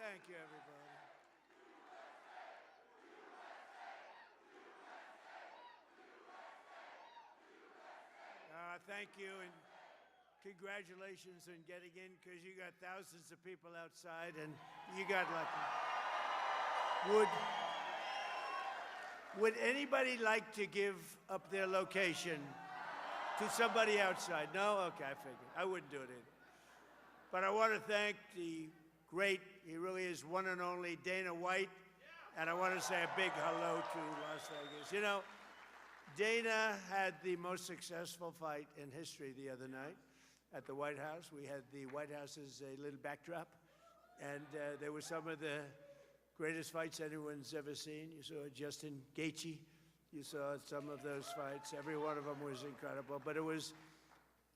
Thank you, everybody. Thank you, and congratulations on getting in, because you got thousands of people outside, and you got lucky. Would anybody like to give up their location to somebody outside? No? Okay, I figured. I wouldn't do it either. But I want to thank the great, he really is one and only, Dana White, and I want to say a big hello to Las Vegas. You know, Dana had the most successful fight in history the other night at the White House. We had the White House as a little backdrop, and there were some of the greatest fights anyone's ever seen. You saw Justin Gaethje. You saw some of those fights. Every one of them was incredible. But it was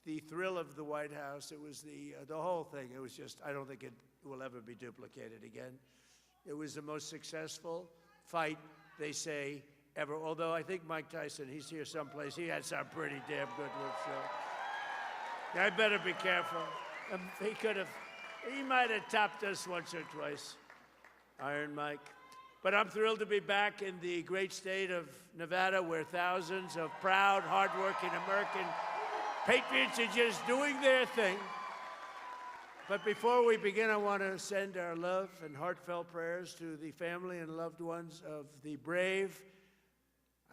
the thrill of the White House. It was the whole thing. It was just, I don't think it will ever be duplicated again. It was the most successful fight, they say, ever. Although I think Mike Tyson, he's here someplace, he had some pretty damn good ones. So I better be careful. He might have topped us once or twice, Iron Mike. But I'm thrilled to be back in the great state of Nevada, where thousands of proud, hardworking American patriots are just doing their thing. But before we begin, I want to send our love and heartfelt prayers to the family and loved ones of the brave,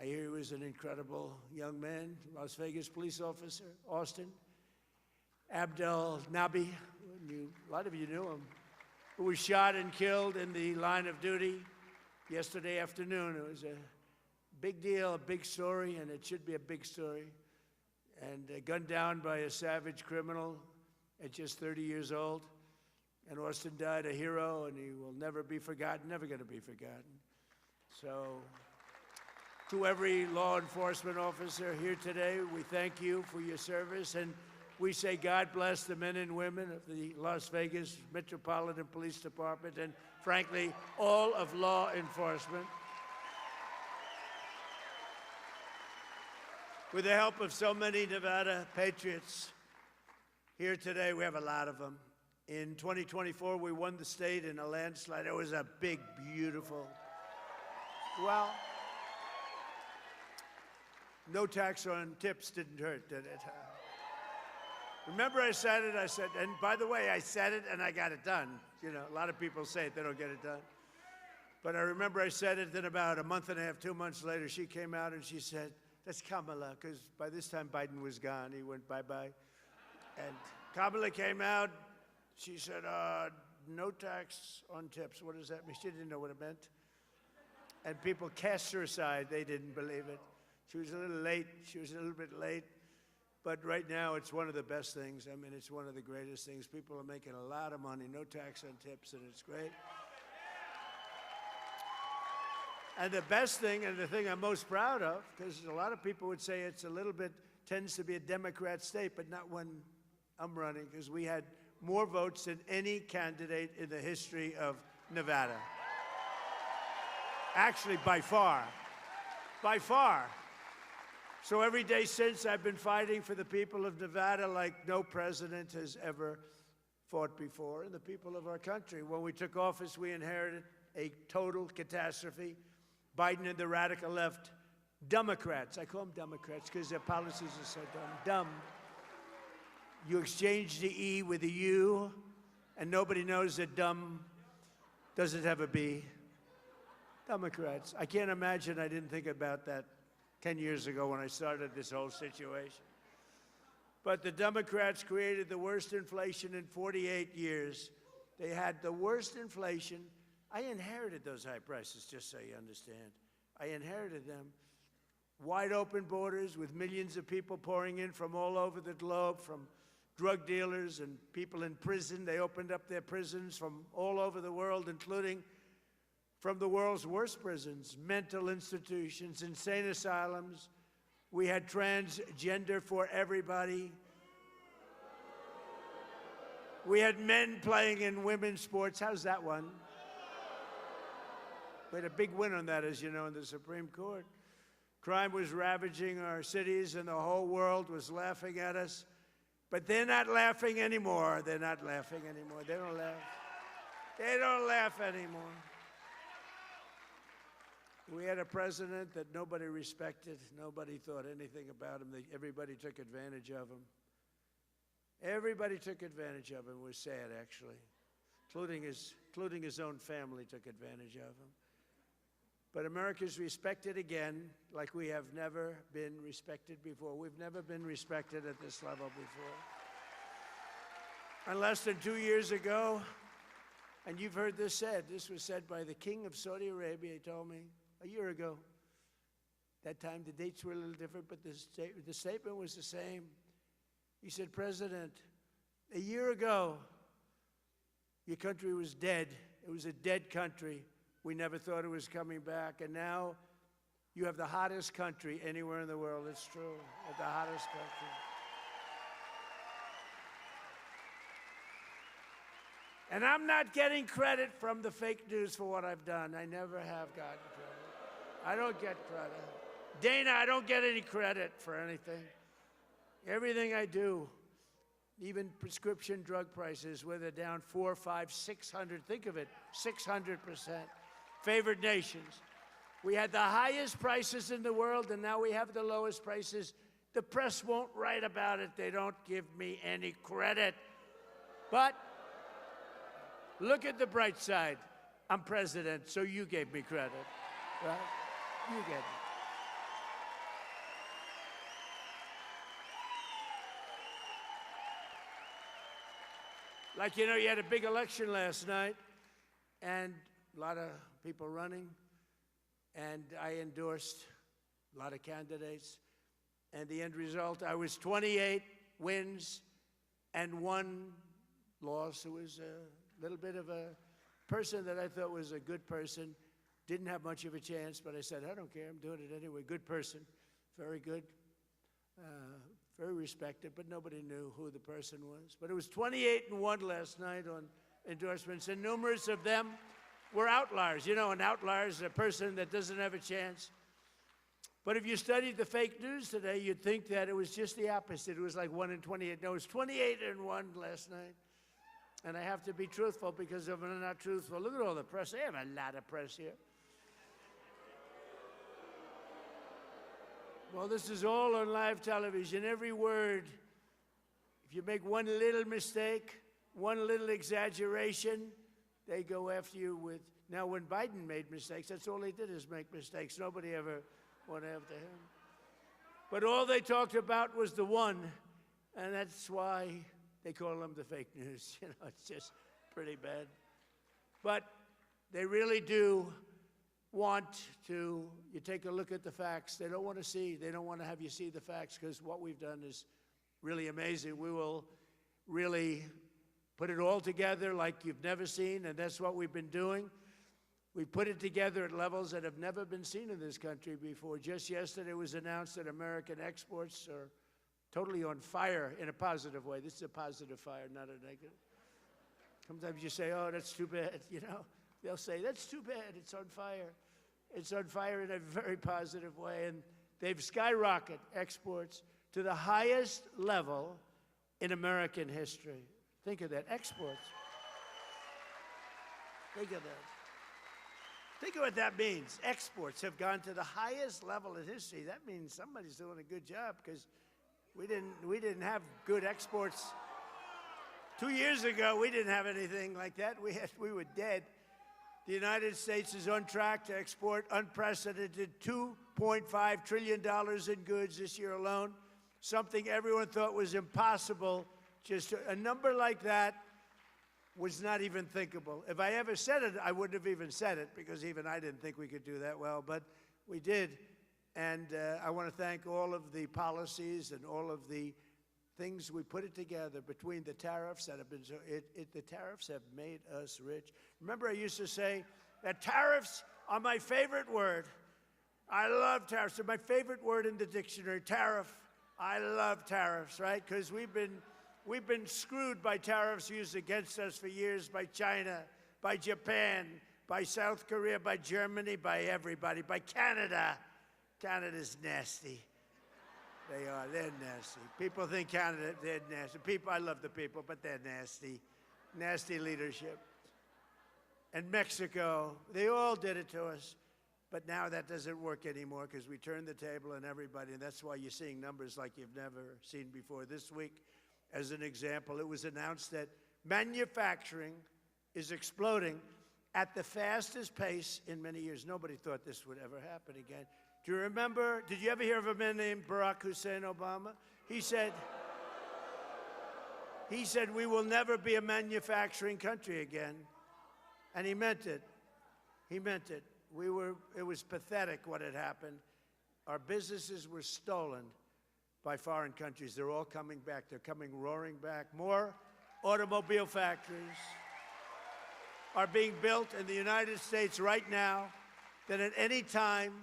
I hear he was an incredible young man, Las Vegas police officer, Austin Abdel Nabi, a lot of you knew him, who was shot and killed in the line of duty yesterday afternoon. It was a big deal, a big story, and it should be a big story. And gunned down by a savage criminal at just 30 years old. And Austin died a hero, and he will never be forgotten, never going to be forgotten. So to every law enforcement officer here today, we thank you for your service, and we say God bless the men and women of the Las Vegas Metropolitan Police Department and, frankly, all of law enforcement. With the help of so many Nevada patriots here today, we have a lot of them. In 2024, we won the state in a landslide. It was a big, beautiful, well, no tax on tips didn't hurt, did it? Remember I said it, and by the way, I said it and I got it done. You know, a lot of people say it, they don't get it done. But I remember I said it, then about a month and a half, 2 months later, she came out and she said, that's Kamala, because by this time Biden was gone. He went bye-bye. And Kamala came out, she said, no tax on tips. What does that mean? She didn't know what it meant. And people cast her aside, they didn't believe it. She was a little late, she was a little bit late. But right now, it's one of the best things. I mean, it's one of the greatest things. People are making a lot of money, no tax on tips, and it's great. And the best thing, and the thing I'm most proud of, because a lot of people would say it's a little bit, tends to be a Democrat state, but not when I'm running, because we had more votes than any candidate in the history of Nevada. Actually, by far. By far. So every day since, I've been fighting for the people of Nevada like no president has ever fought before, and the people of our country. When we took office, we inherited a total catastrophe. Biden and the radical left, Democrats, I call them Democrats because their policies are so dumb. You exchange the E with a U, and nobody knows that dumb doesn't have a B. Democrats. I can't imagine I didn't think about that 10 years ago when I started this whole situation. But the Democrats created the worst inflation in 48 years. They had the worst inflation. I inherited those high prices, just so you understand. I inherited them. Wide open borders with millions of people pouring in from all over the globe, from drug dealers and people in prison. They opened up their prisons from all over the world, including from the world's worst prisons, mental institutions, insane asylums. We had transgender for everybody. We had men playing in women's sports. How's that one? We had a big win on that, as you know, in the Supreme Court. Crime was ravaging our cities, and the whole world was laughing at us. But they're not laughing anymore. They're not laughing anymore. They don't laugh. They don't laugh anymore. We had a president that nobody respected. Nobody thought anything about him. Everybody took advantage of him. Everybody took advantage of him. It was sad, actually, including his own family took advantage of him. But America's respected again like we have never been respected before. We've never been respected at this level before. And less than 2 years ago, and you've heard this said, this was said by the King of Saudi Arabia, he told me a year ago. That time the dates were a little different, but the statement was the same. He said, President, a year ago, your country was dead. It was a dead country. We never thought it was coming back. And now you have the hottest country anywhere in the world. It's true. The hottest country. And I'm not getting credit from the fake news for what I've done. I never have gotten credit. I don't get credit. Dana, I don't get any credit for anything. Everything I do, even prescription drug prices, where they're down 4, 5, 600, think of it, 600%. Favored nations. We had the highest prices in the world, and now we have the lowest prices. The press won't write about it. They don't give me any credit. But look at the bright side. I'm president, so you gave me credit, right? You gave me. Like, you know, you had a big election last night, and a lot of people running, and I endorsed a lot of candidates. And the end result, I was 28 wins and 1 loss. It was a little bit of a person that I thought was a good person. Didn't have much of a chance, but I said, I don't care, I'm doing it anyway. Good person, very good, very respected, but nobody knew who the person was. But it was 28-1 last night on endorsements, and numerous of them were outliers. You know, an outlier is a person that doesn't have a chance. But if you studied the fake news today, you'd think that it was just the opposite. It was like 1 in 28. No, it was 28-1 last night. And I have to be truthful, because if I'm not truthful, look at all the press. They have a lot of press here. Well, this is all on live television. Every word, if you make one little mistake, one little exaggeration, they go after you with. Now, when Biden made mistakes, that's all he did, is make mistakes. Nobody ever went after him. But all they talked about was the one, and that's why they call them the fake news. You know, it's just pretty bad. But they really do want to, you take a look at the facts. They don't want to have you see the facts, because what we've done is really amazing. We will really put it all together like you've never seen, and that's what we've been doing. We put it together at levels that have never been seen in this country before. Just yesterday it was announced that American exports are totally on fire in a positive way. This is a positive fire, not a negative. Sometimes you say, oh, that's too bad, you know. They'll say, that's too bad, it's on fire. It's on fire in a very positive way, and they've skyrocketed exports to the highest level in American history. Think of that, exports. Think of that. Think of what that means. Exports have gone to the highest level in history. That means somebody's doing a good job, because we didn't have good exports. 2 years ago, we didn't have anything like that. We were dead. The United States is on track to export unprecedented $2.5 trillion in goods this year alone, something everyone thought was impossible. Just a number like that was not even thinkable. If I ever said it, I wouldn't have even said it, because even I didn't think we could do that well, but we did. And I want to thank all of the policies and all of the things we put it together between the tariffs that have been, the tariffs have made us rich. Remember, I used to say that tariffs are my favorite word. I love tariffs. They're my favorite word in the dictionary, tariff. I love tariffs, right? Because we've been screwed by tariffs used against us for years by China, by Japan, by South Korea, by Germany, by everybody, by Canada. Canada's nasty. They are. They're nasty. People think Canada, they're nasty. I love the people, but they're nasty. Nasty leadership. and Mexico. They all did it to us. But now that doesn't work anymore because we turned the table on everybody, and that's why you're seeing numbers like you've never seen before. This week, as an example, it was announced that manufacturing is exploding at the fastest pace in many years. Nobody thought this would ever happen again. Do you remember, did you ever hear of a man named Barack Hussein Obama? He said, we will never be a manufacturing country again. And he meant it. He meant it. It was pathetic what had happened. Our businesses were stolen by foreign countries. They're all coming back. They're coming roaring back. More automobile factories are being built in the United States right now than at any time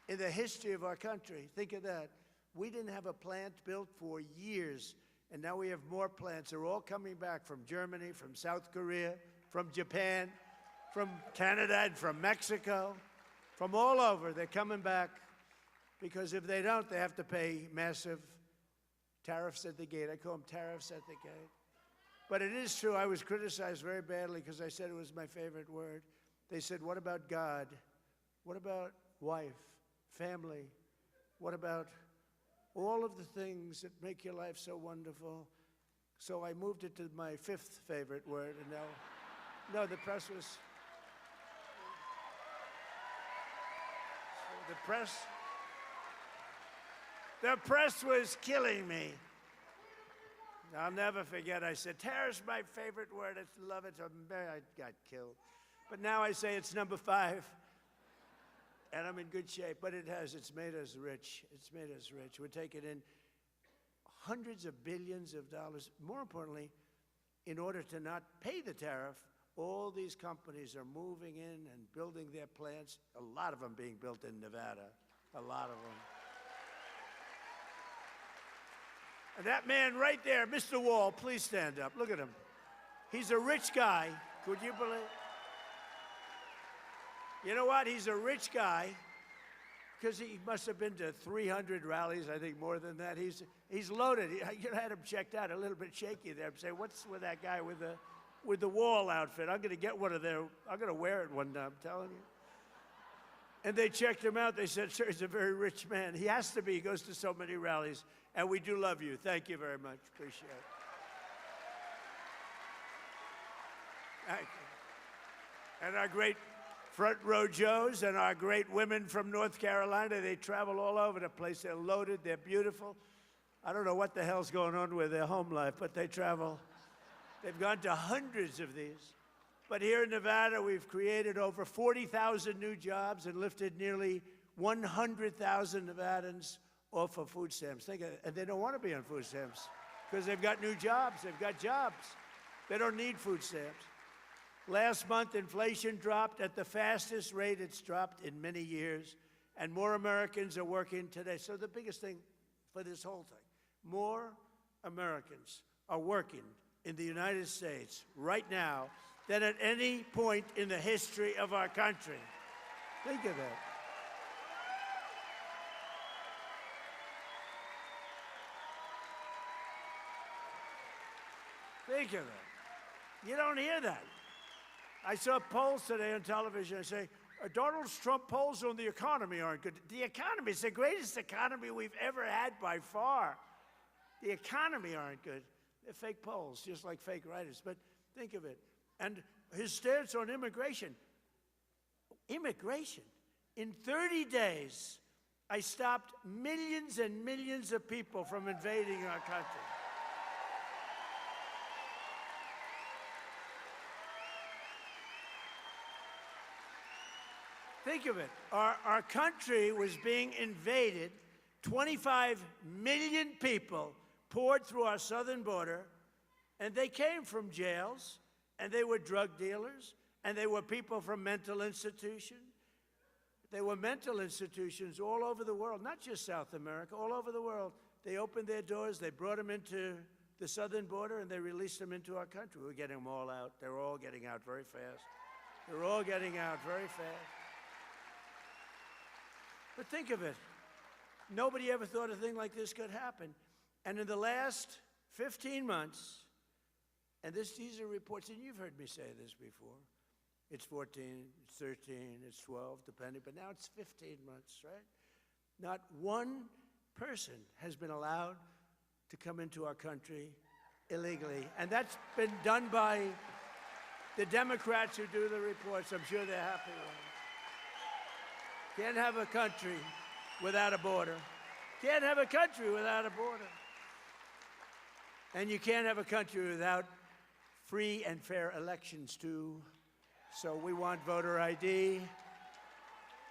in the history of our country. Think of that. We didn't have a plant built for years, and now we have more plants. They're all coming back from Germany, from South Korea, from Japan, from Canada, and from Mexico, from all over. They're coming back because if they don't, they have to pay massive tariffs at the gate. I call them tariffs at the gate. But it is true, I was criticized very badly because I said it was my favorite word. They said, what about God? What about wife, family? What about all of the things that make your life so wonderful? So I moved it to my fifth favorite word, and now, no, the press was... The press was killing me. I'll never forget, I said, tariff's my favorite word. I love it. I got killed. But now I say it's number 5. And I'm in good shape. But it's made us rich. It's made us rich. We're taking in hundreds of billions of dollars. More importantly, in order to not pay the tariff, all these companies are moving in and building their plants, a lot of them being built in Nevada, a lot of them. And that man right there, Mr. Wall, please stand up. Look at him. He's a rich guy. Could you believe? You know what? He's a rich guy because he must have been to 300 rallies, I think more than that. He's loaded. You had him checked out, a little bit shaky there. Say, what's with that guy with the Wall outfit? I'm going to get one of their, I'm going to wear it one day, I'm telling you. And they checked him out. They said, sir, he's a very rich man. He has to be. He goes to so many rallies. And we do love you. Thank you very much. Appreciate it. Thank you. And our great front row Joes and our great women from North Carolina, they travel all over the place. They're loaded. They're beautiful. I don't know what the hell's going on with their home life, but they travel. They've gone to hundreds of these. But here in Nevada, we've created over 40,000 new jobs and lifted nearly 100,000 Nevadans off of food stamps. Think of it. And they don't want to be on food stamps because they've got new jobs. They've got jobs. They don't need food stamps. Last month, inflation dropped at the fastest rate it's dropped in many years, and more Americans are working today. So the biggest thing for this whole thing, more Americans are working in the United States right now than at any point in the history of our country. Think of that. Think of that. You don't hear that. I saw polls today on television. I say, Donald Trump polls on the economy aren't good. The economy is the greatest economy we've ever had by far. The economy aren't good. They're fake polls, just like fake writers. But think of it. And his stance on immigration. Immigration. In 30 days, I stopped millions and millions of people from invading our country. Think of it. Our country was being invaded. 25 million people poured through our southern border, and they came from jails, and they were drug dealers, and they were people from mental institutions. They were mental institutions all over the world, not just South America, all over the world. They opened their doors, they brought them into the southern border, and they released them into our country. We're getting them all out. They're all getting out very fast. They're all getting out very fast. But think of it. Nobody ever thought a thing like this could happen. And in the last 15 months, and these are reports, and you've heard me say this before, It's 14, it's 13, it's 12, depending, but now it's 15 months, right? Not one person has been allowed to come into our country illegally. And that's been done by the Democrats who do the reports. I'm sure they're happy with it. Can't have a country without a border. Can't have a country without a border. And you can't have a country without free and fair elections, too. So we want voter ID,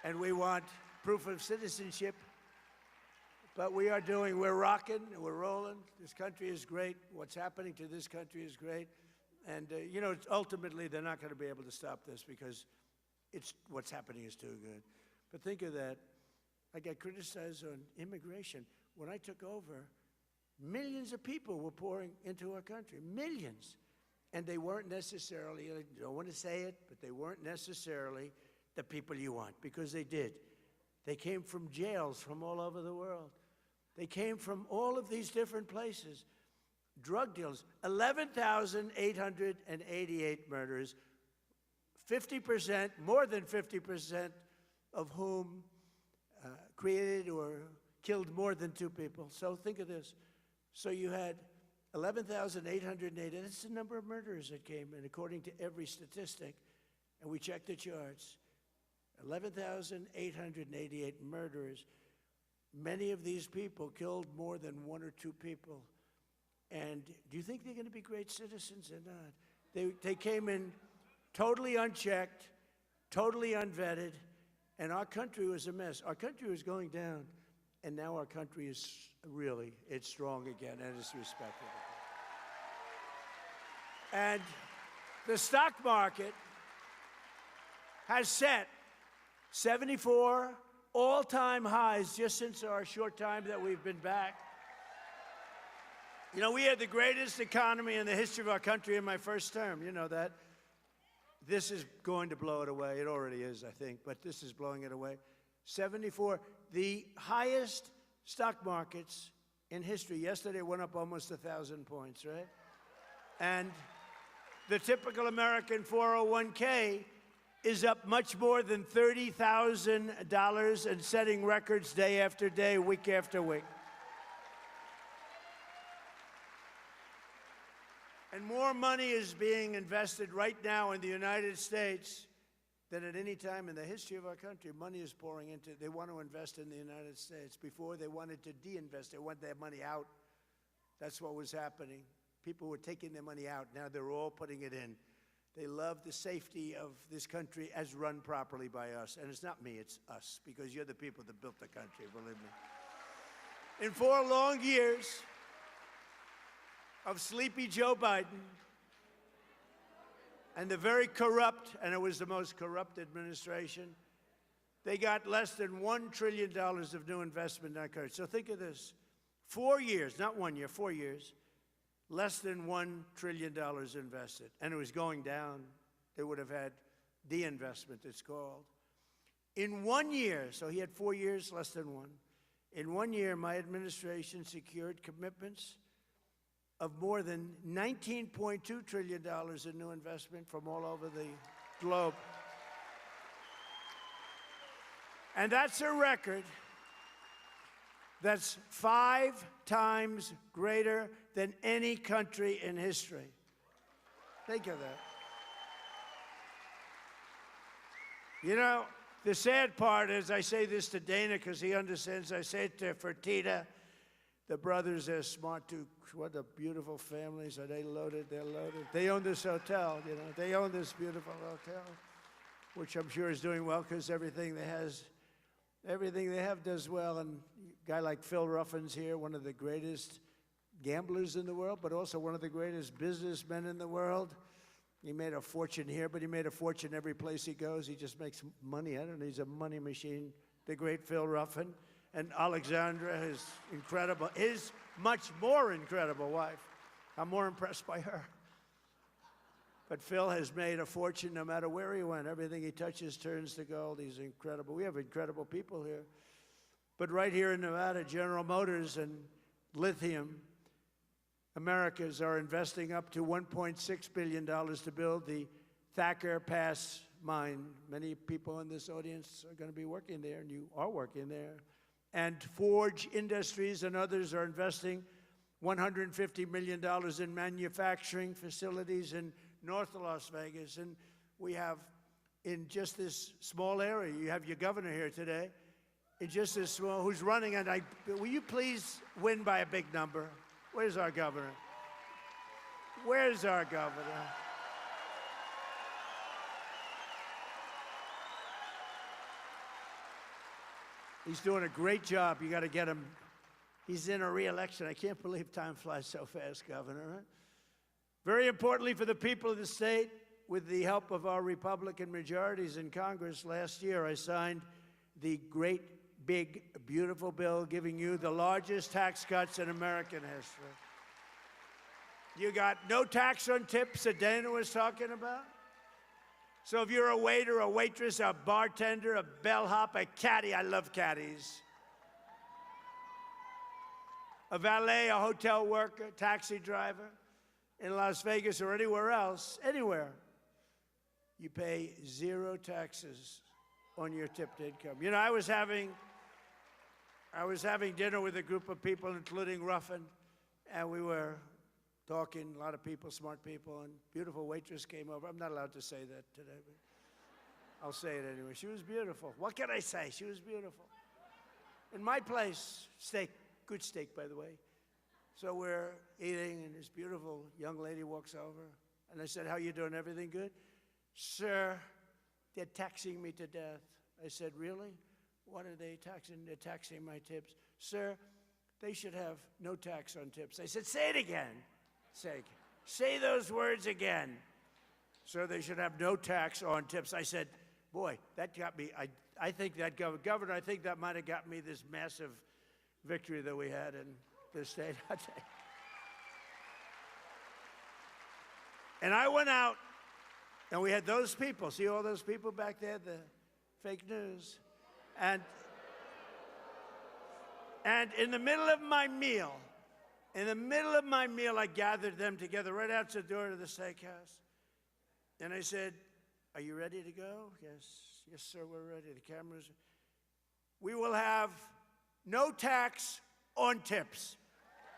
and we want proof of citizenship. But we're rocking, we're rolling. This country is great. What's happening to this country is great. And, you know, ultimately, they're not going to be able to stop this because what's happening is too good. But think of that. I got criticized on immigration. When I took over, millions of people were pouring into our country, millions. And they weren't necessarily, I don't want to say it, but they weren't necessarily the people you want, because they did. They came from jails from all over the world. They came from all of these different places. Drug dealers, 11,888 murders, 50%, more than 50% of whom created or killed more than 2 people. So think of this. So you had 11,880, that's the number of murderers that came in, according to every statistic, and we checked the charts. 11,888 murderers. Many of these people killed more than 1 or 2 people. And do you think they're going to be great citizens or not? They came in totally unchecked, totally unvetted, and our country was a mess. Our country was going down, and now our country is really, it's strong again, and it's respected again. And the stock market has set 74 all-time highs just since our short time that we've been back. You know, we had the greatest economy in the history of our country in my first term. You know that. This is going to blow it away. It already is, I think, but this is blowing it away. 74, the highest stock markets in history. Yesterday went up almost 1,000 points, right? And the typical American 401k is up much more than $30,000 and setting records day after day, week after week. And more money is being invested right now in the United States than at any time in the history of our country. Money is pouring into, they want to invest in the United States. Before, they wanted to de-invest. They want their money out. That's what was happening. People were taking their money out. Now they're all putting it in. They love the safety of this country as run properly by us. And it's not me, it's us, because you're the people that built the country, believe me. In 4 long years of sleepy Joe Biden and the very corrupt, and it was the most corrupt administration, they got less than $1 trillion of new investment in our country. So think of this. 4 years, not 1 year, 4 years, less than $1 trillion invested. And it was going down. They would have had de-investment, it's called. In 1 year, so he had 4 years, less than 1. In 1 year, my administration secured commitments of more than $19.2 trillion in new investment from all over the globe. And that's a record that's 5 times greater than any country in history. Think of that. You know, the sad part is, I say this to Dana because he understands, I say it to Fertitta. The brothers, they're smart too. What a beautiful families. Are they loaded? They're loaded. They own this hotel, you know. They own this beautiful hotel, which I'm sure is doing well because everything they have does well. And a guy like Phil Ruffin's here, one of the greatest gamblers in the world, but also one of the greatest businessmen in the world. He made a fortune here, but he made a fortune every place he goes. He just makes money. I don't know. He's a money machine. The great Phil Ruffin. And Alexandra, his much more incredible wife. I'm more impressed by her. But Phil has made a fortune no matter where he went. Everything he touches turns to gold. He's incredible. We have incredible people here. But right here in Nevada, General Motors and Lithium Americas are investing up to $1.6 billion to build the Thacker Pass mine. Many people in this audience are going to be working there, and you are working there. And Forge Industries and others are investing $150 million in manufacturing facilities in North Las Vegas. And we have, in just this small area, you have your governor here today, in just this small, who's running, and will you please win by a big number? Where's our governor? Where's our governor? He's doing a great job. You got to get him. He's in a re-election. I can't believe time flies so fast, Governor. Right? Very importantly for the people of the state, with the help of our Republican majorities in Congress last year, I signed the great, big, beautiful bill giving you the largest tax cuts in American history. You got no tax on tips that Dana was talking about. So if you're a waiter, a waitress, a bartender, a bellhop, a caddy, I love caddies, a valet, a hotel worker, taxi driver in Las Vegas or anywhere else, anywhere, you pay zero taxes on your tipped income. You know, I was having dinner with a group of people, including Ruffin, and we were talking, a lot of people, smart people, and beautiful waitress came over. I'm not allowed to say that today, but I'll say it anyway. She was beautiful. What can I say? She was beautiful. In my place, steak, good steak, by the way. So we're eating, and this beautiful young lady walks over, and I said, how you doing? Everything good? Sir, they're taxing me to death. I said, really? What are they taxing? They're taxing my tips. Sir, they should have no tax on tips. I said, say it again. Say those words again. Sir, they should have no tax on tips. I said, boy, that got me. I think that, Governor, I think that might have got me this massive victory that we had in this state. And I went out, and we had those people. See all those people back there, the fake news? And in the middle of my meal, I gathered them together right out the door to the steakhouse. And I said, are you ready to go? Yes, sir, we're ready. The cameras. We will have no tax on tips.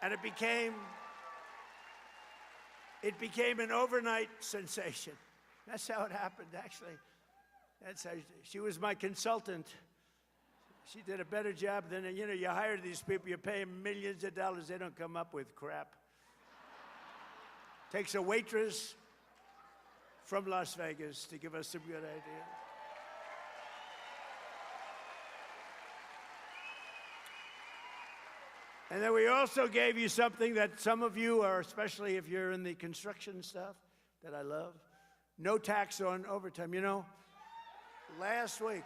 And it became an overnight sensation. That's how it happened, actually. That's how she was my consultant. She did a better job than, you know, you hire these people, you pay them millions of dollars, they don't come up with crap. Takes a waitress from Las Vegas to give us some good ideas. And then we also gave you something that some of you are, especially if you're in the construction stuff, that I love. No tax on overtime. You know, last week,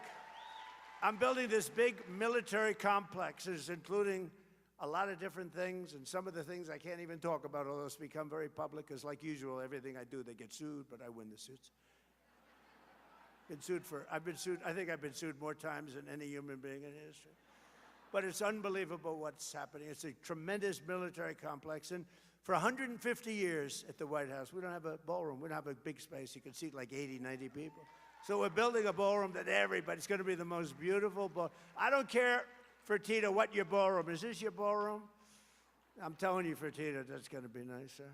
I'm building this big military complex, including a lot of different things, and some of the things I can't even talk about, although it's become very public, because like usual, everything I do, they get sued, but I win the suits. I think I've been sued more times than any human being in history. But it's unbelievable what's happening. It's a tremendous military complex, and for 150 years at the White House, we don't have a ballroom. We don't have a big space. You can seat like 80, 90 people. So we're building a ballroom that everybody's going to be the most beautiful ballroom. I don't care, Fertitta, what your ballroom is. Is this your ballroom? I'm telling you, Fertitta, that's going to be nice, sir.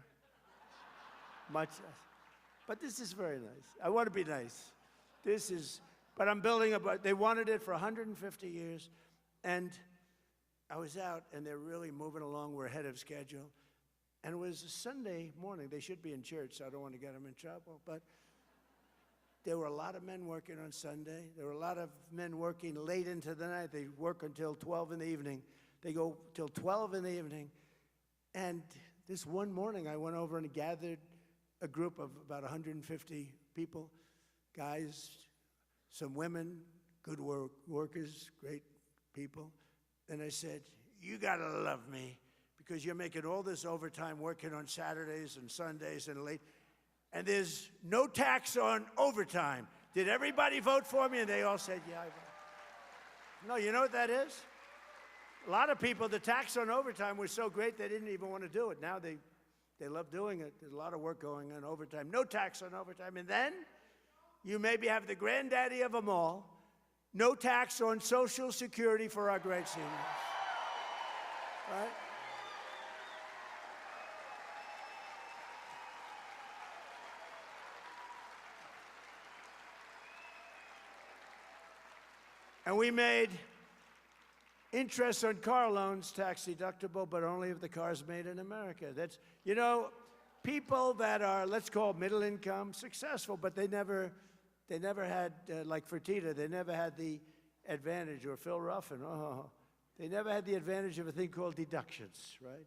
Much nice. But this is very nice. I want to be nice. But I'm building they wanted it for 150 years. And I was out, and they're really moving along. We're ahead of schedule. And it was a Sunday morning. They should be in church, so I don't want to get them in trouble. But there were a lot of men working on Sunday. There were a lot of men working late into the night. They work until 12 in the evening. They go till 12 in the evening. And this one morning, I went over and gathered a group of about 150 people, guys, some women, good workers, great people. And I said, you got to love me because you're making all this overtime working on Saturdays and Sundays and late. And there's no tax on overtime. Did everybody vote for me? And they all said, yeah, I voted. No, you know what that is? A lot of people, the tax on overtime was so great they didn't even want to do it. Now they love doing it. There's a lot of work going on overtime. No tax on overtime. And then you maybe have the granddaddy of them all, no tax on Social Security for our great seniors. Right? And we made interest on car loans tax deductible, but only if the car's made in America. That's, you know, people that are, let's call middle income, successful, but they never had, like Fertitta, they never had the advantage, or Phil Ruffin, they never had the advantage of a thing called deductions, right?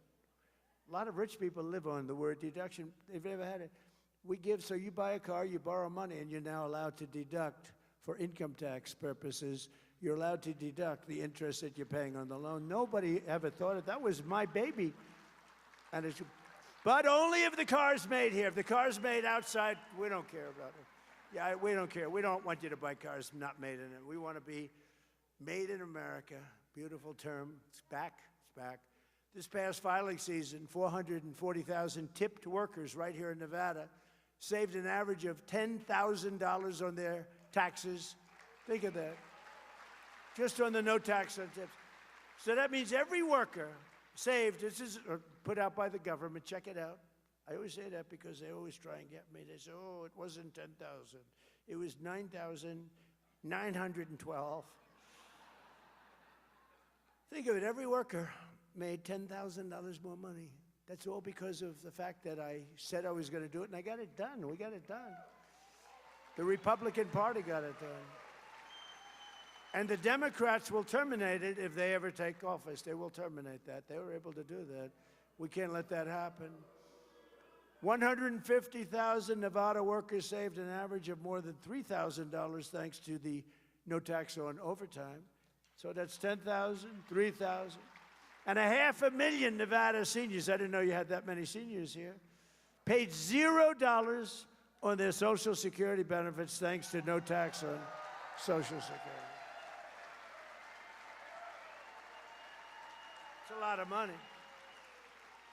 A lot of rich people live on the word deduction. They've never had it. We give, so you buy a car, you borrow money, and you're now allowed to deduct for income tax purposes. You're allowed to deduct the interest that you're paying on the loan. Nobody ever thought it. That was my baby. And it's, but only if the car's made here. If the car's made outside, we don't care about it. Yeah, we don't care. We don't want you to buy cars not made in it. We want to be made in America. Beautiful term. It's back. It's back. This past filing season, 440,000 tipped workers right here in Nevada saved an average of $10,000 on their taxes. Think of that. Just on the no tax on tips. So that means every worker saved, this is put out by the government, check it out. I always say that because they always try and get me. They say, oh, it wasn't 10,000. It was 9,912. Think of it, every worker made $10,000 more money. That's all because of the fact that I said I was going to do it, and I got it done. We got it done. The Republican Party got it done. And the Democrats will terminate it if they ever take office. They will terminate that. They were able to do that. We can't let that happen. 150,000 Nevada workers saved an average of more than $3,000 thanks to the no tax on overtime. So that's 10,000, 3,000. And 500,000 Nevada seniors, I didn't know you had that many seniors here, paid $0 on their Social Security benefits thanks to no tax on Social Security. It's a lot of money.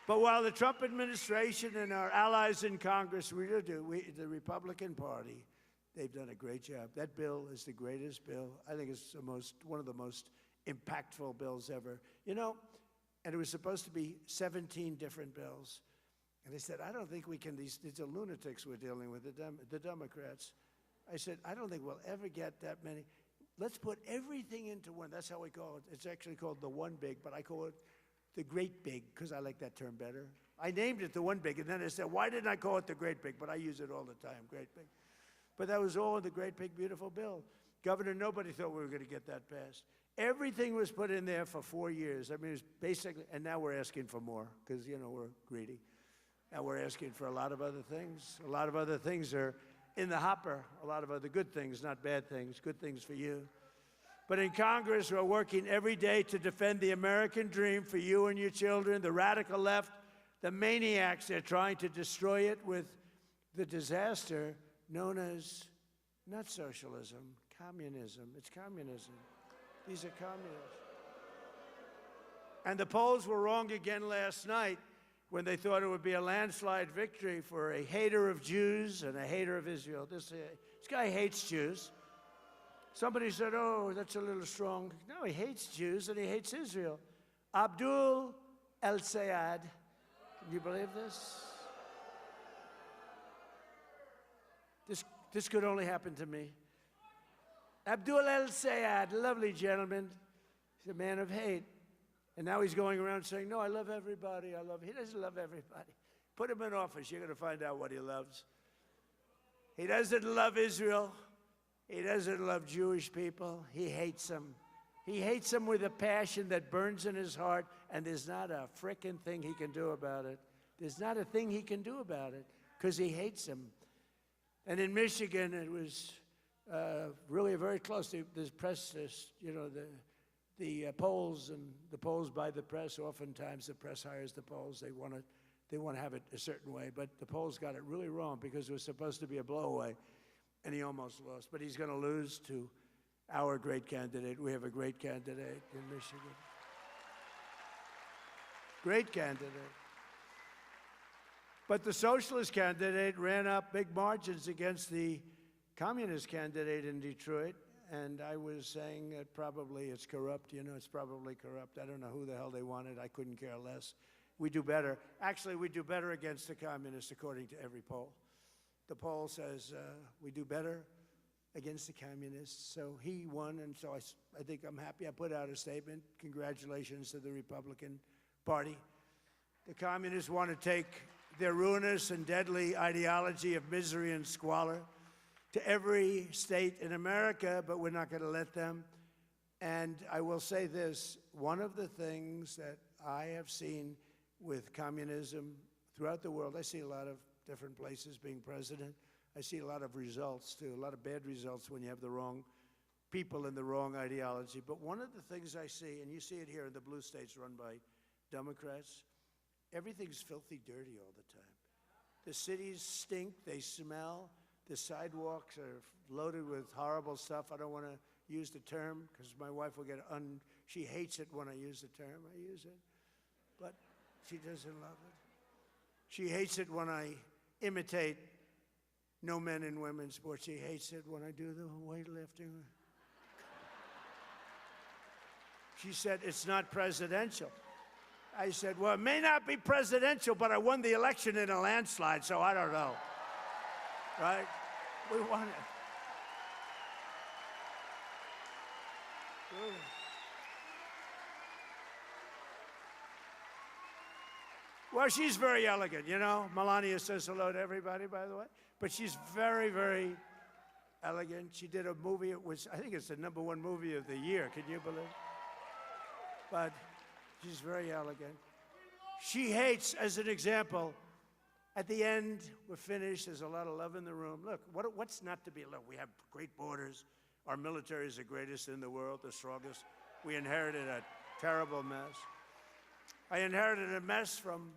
But while the Trump administration and our allies in Congress, the Republican Party, they've done a great job. That bill is the greatest bill. I think it's one of the most impactful bills ever. You know, and it was supposed to be 17 different bills. And they said, I don't think we can, these are lunatics we're dealing with, the Democrats. I said, I don't think we'll ever get that many. Let's put everything into one. That's how we call it. It's actually called the one big, but I call it the great big, because I like that term better. I named it the one big, and then I said, why didn't I call it the great big? But I use it all the time, great big. But that was all in the great big beautiful bill. Governor, nobody thought we were going to get that passed. Everything was put in there for 4 years. I mean, it was basically, and now we're asking for more, because, you know, we're greedy. Now we're asking for a lot of other things. A lot of other things are in the hopper. A lot of other good things, not bad things, good things for you. But in Congress, we're working every day to defend the American dream for you and your children. The radical left, the maniacs, they're trying to destroy it with the disaster known as not socialism, communism. It's communism. These are communists. And the polls were wrong again last night when they thought it would be a landslide victory for a hater of Jews and a hater of Israel. This guy hates Jews. Somebody said, oh, that's a little strong. No, he hates Jews and he hates Israel. Abdul El-Sayed. Can you believe this? This could only happen to me. Abdul El-Sayed, lovely gentleman. He's a man of hate. And now he's going around saying, no, I love everybody. He doesn't love everybody. Put him in office. You're going to find out what he loves. He doesn't love Israel. He doesn't love Jewish people. He hates them. He hates them with a passion that burns in his heart, and there's not a frickin' thing he can do about it. There's not a thing he can do about it because he hates them. And in Michigan, it was really very close. The press, you know, the polls and the polls by the press. Oftentimes, the press hires the polls. They want to have it a certain way, but the polls got it really wrong because it was supposed to be a blowaway, and he almost lost. But he's going to lose to our great candidate. We have a great candidate in Michigan. Great candidate. But the socialist candidate ran up big margins against the communist candidate in Detroit, and I was saying that probably it's corrupt. You know, it's probably corrupt. I don't know who the hell they wanted. I couldn't care less. We do better. Actually, we do better against the communists, according to every poll. The poll says we do better against the communists. So he won, and so I think I'm happy. I put out a statement. Congratulations to the Republican Party. The communists want to take their ruinous and deadly ideology of misery and squalor to every state in America, but we're not going to let them. And I will say this, one of the things that I have seen with communism throughout the world, I see a lot of different places being president. I see a lot of results, too, a lot of bad results when you have the wrong people and the wrong ideology. But one of the things I see, and you see it here in the blue states run by Democrats, everything's filthy dirty all the time. The cities stink, they smell, the sidewalks are loaded with horrible stuff. I don't want to use the term because my wife will she hates it when I use the term. I use it, but she doesn't love it. She hates it when I imitate no men and women's sports. She hates it when I do the weightlifting. She said, it's not presidential. I said, well, it may not be presidential, but I won the election in a landslide, so I don't know. Right? We won it. Ooh. Well, she's very elegant, you know. Melania says hello to everybody, by the way. But she's very, very elegant. She did a movie. I think it's the #1 movie of the year. Can you believe it? But she's very elegant. She hates, as an example, at the end, we're finished. There's a lot of love in the room. Look, what's not to be loved? We have great borders. Our military is the greatest in the world, the strongest. We inherited a terrible mess. I inherited a mess from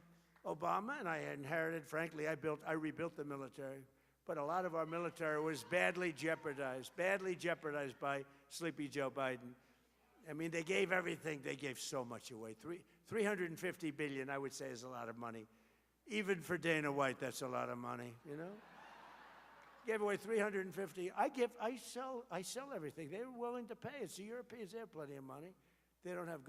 Obama, and I inherited, frankly, I rebuilt the military. But a lot of our military was badly jeopardized by Sleepy Joe Biden. I mean, they gave everything. They gave so much away. $350 billion, I would say, is a lot of money. Even for Dana White, that's a lot of money, you know? Gave away 350. I sell everything. They were willing to pay. It's the Europeans. They have plenty of money. They don't have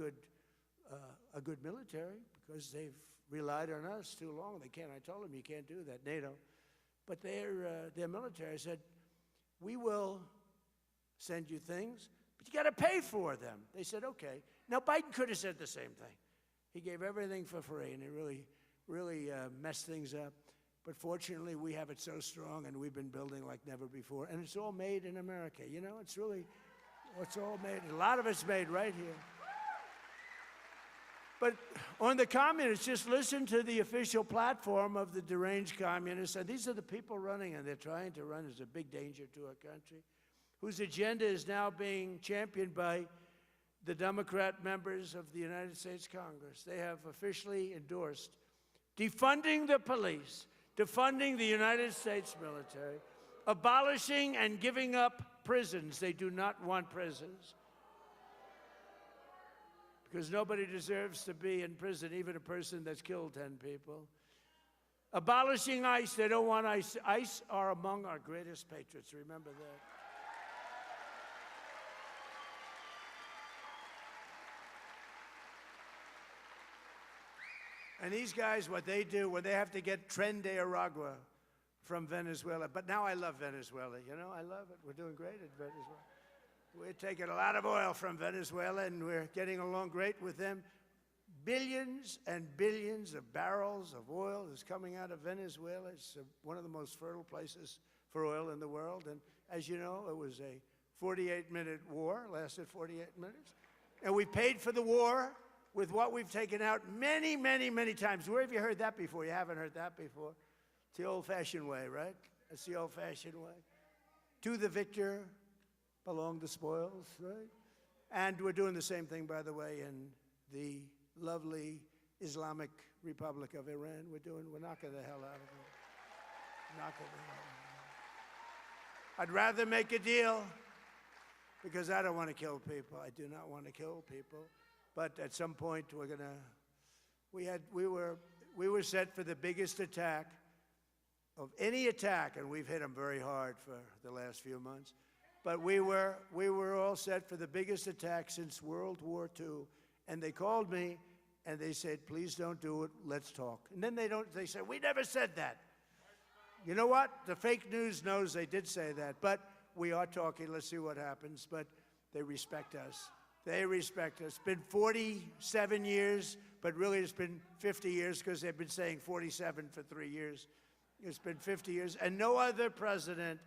a good military because they've relied on us too long. They can't. I told them you can't do that, NATO. But their military said, we will send you things, but you got to pay for them. They said, okay. Now, Biden could have said the same thing. He gave everything for free, and it really messed things up. But fortunately, we have it so strong, and we've been building like never before. And it's all made in America. You know, it's all made. A lot of it's made right here. But on the communists, just listen to the official platform of the deranged communists. And these are the people running, and they're trying to run as a big danger to our country, whose agenda is now being championed by the Democrat members of the United States Congress. They have officially endorsed defunding the police, defunding the United States military, abolishing and giving up prisons. They do not want prisons, because nobody deserves to be in prison, even a person that's killed 10 people. Abolishing ICE. They don't want ICE. ICE are among our greatest patriots. Remember that. And these guys, what they do, when they have to get Tren de Aragua from Venezuela. But now I love Venezuela. You know, I love it. We're doing great at Venezuela. We're taking a lot of oil from Venezuela, and we're getting along great with them. Billions and billions of barrels of oil is coming out of Venezuela. It's one of the most fertile places for oil in the world. And as you know, it was a 48-minute war, lasted 48 minutes. And we paid for the war with what we've taken out many, many, many times. Where have you heard that before? You haven't heard that before. It's the old-fashioned way, right? It's the old-fashioned way. To the victor belong the spoils, right? And we're doing the same thing, by the way, in the lovely Islamic Republic of Iran. We're knocking the hell out of it. Knocking the hell out of it. I'd rather make a deal because I don't want to kill people. I do not want to kill people. But at some point, we were set for the biggest attack of any attack, and we've hit them very hard for the last few months, but we were all set for the biggest attack since World War II. And they called me, and they said, please don't do it, let's talk. And then they said, we never said that. You know what? The fake news knows they did say that, but we are talking, let's see what happens. But they respect us. They respect us. It's been 47 years, but really it's been 50 years because they've been saying 47 for 3 years. It's been 50 years, and no other president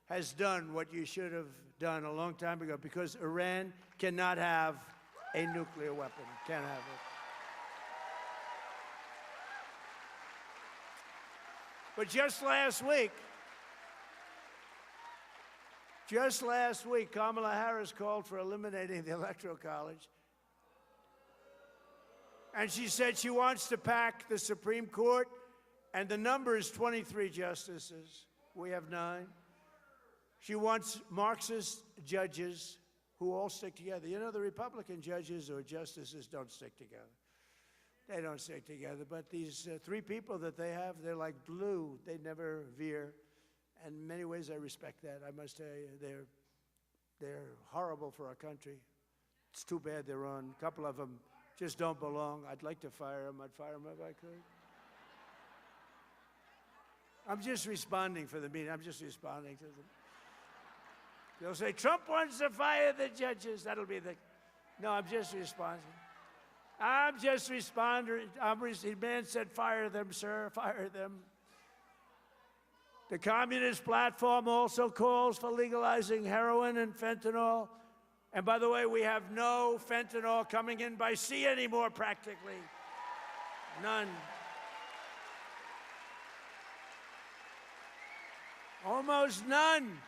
has done what you should have done a long time ago, because Iran cannot have a nuclear weapon. Can't have it. But just last week, Kamala Harris called for eliminating the Electoral College. And she said she wants to pack the Supreme Court, and the number is 23 justices. We have 9. She wants Marxist judges who all stick together. You know, the Republican judges or justices don't stick together. They don't stick together. But these 3 people that they have, they're like glue. They never veer. And in many ways, I respect that. I must tell you, they're horrible for our country. It's too bad they're on. A couple of them just don't belong. I'd like to fire them. I'd fire them if I could. I'm just responding for the meeting. I'm just responding to them. They'll say, Trump wants to fire the judges. That'll be the... No, I'm just responding. I'm just responding. The man said, fire them, sir, fire them. The Communist platform also calls for legalizing heroin and fentanyl. And by the way, we have no fentanyl coming in by sea anymore, practically. None. Almost none.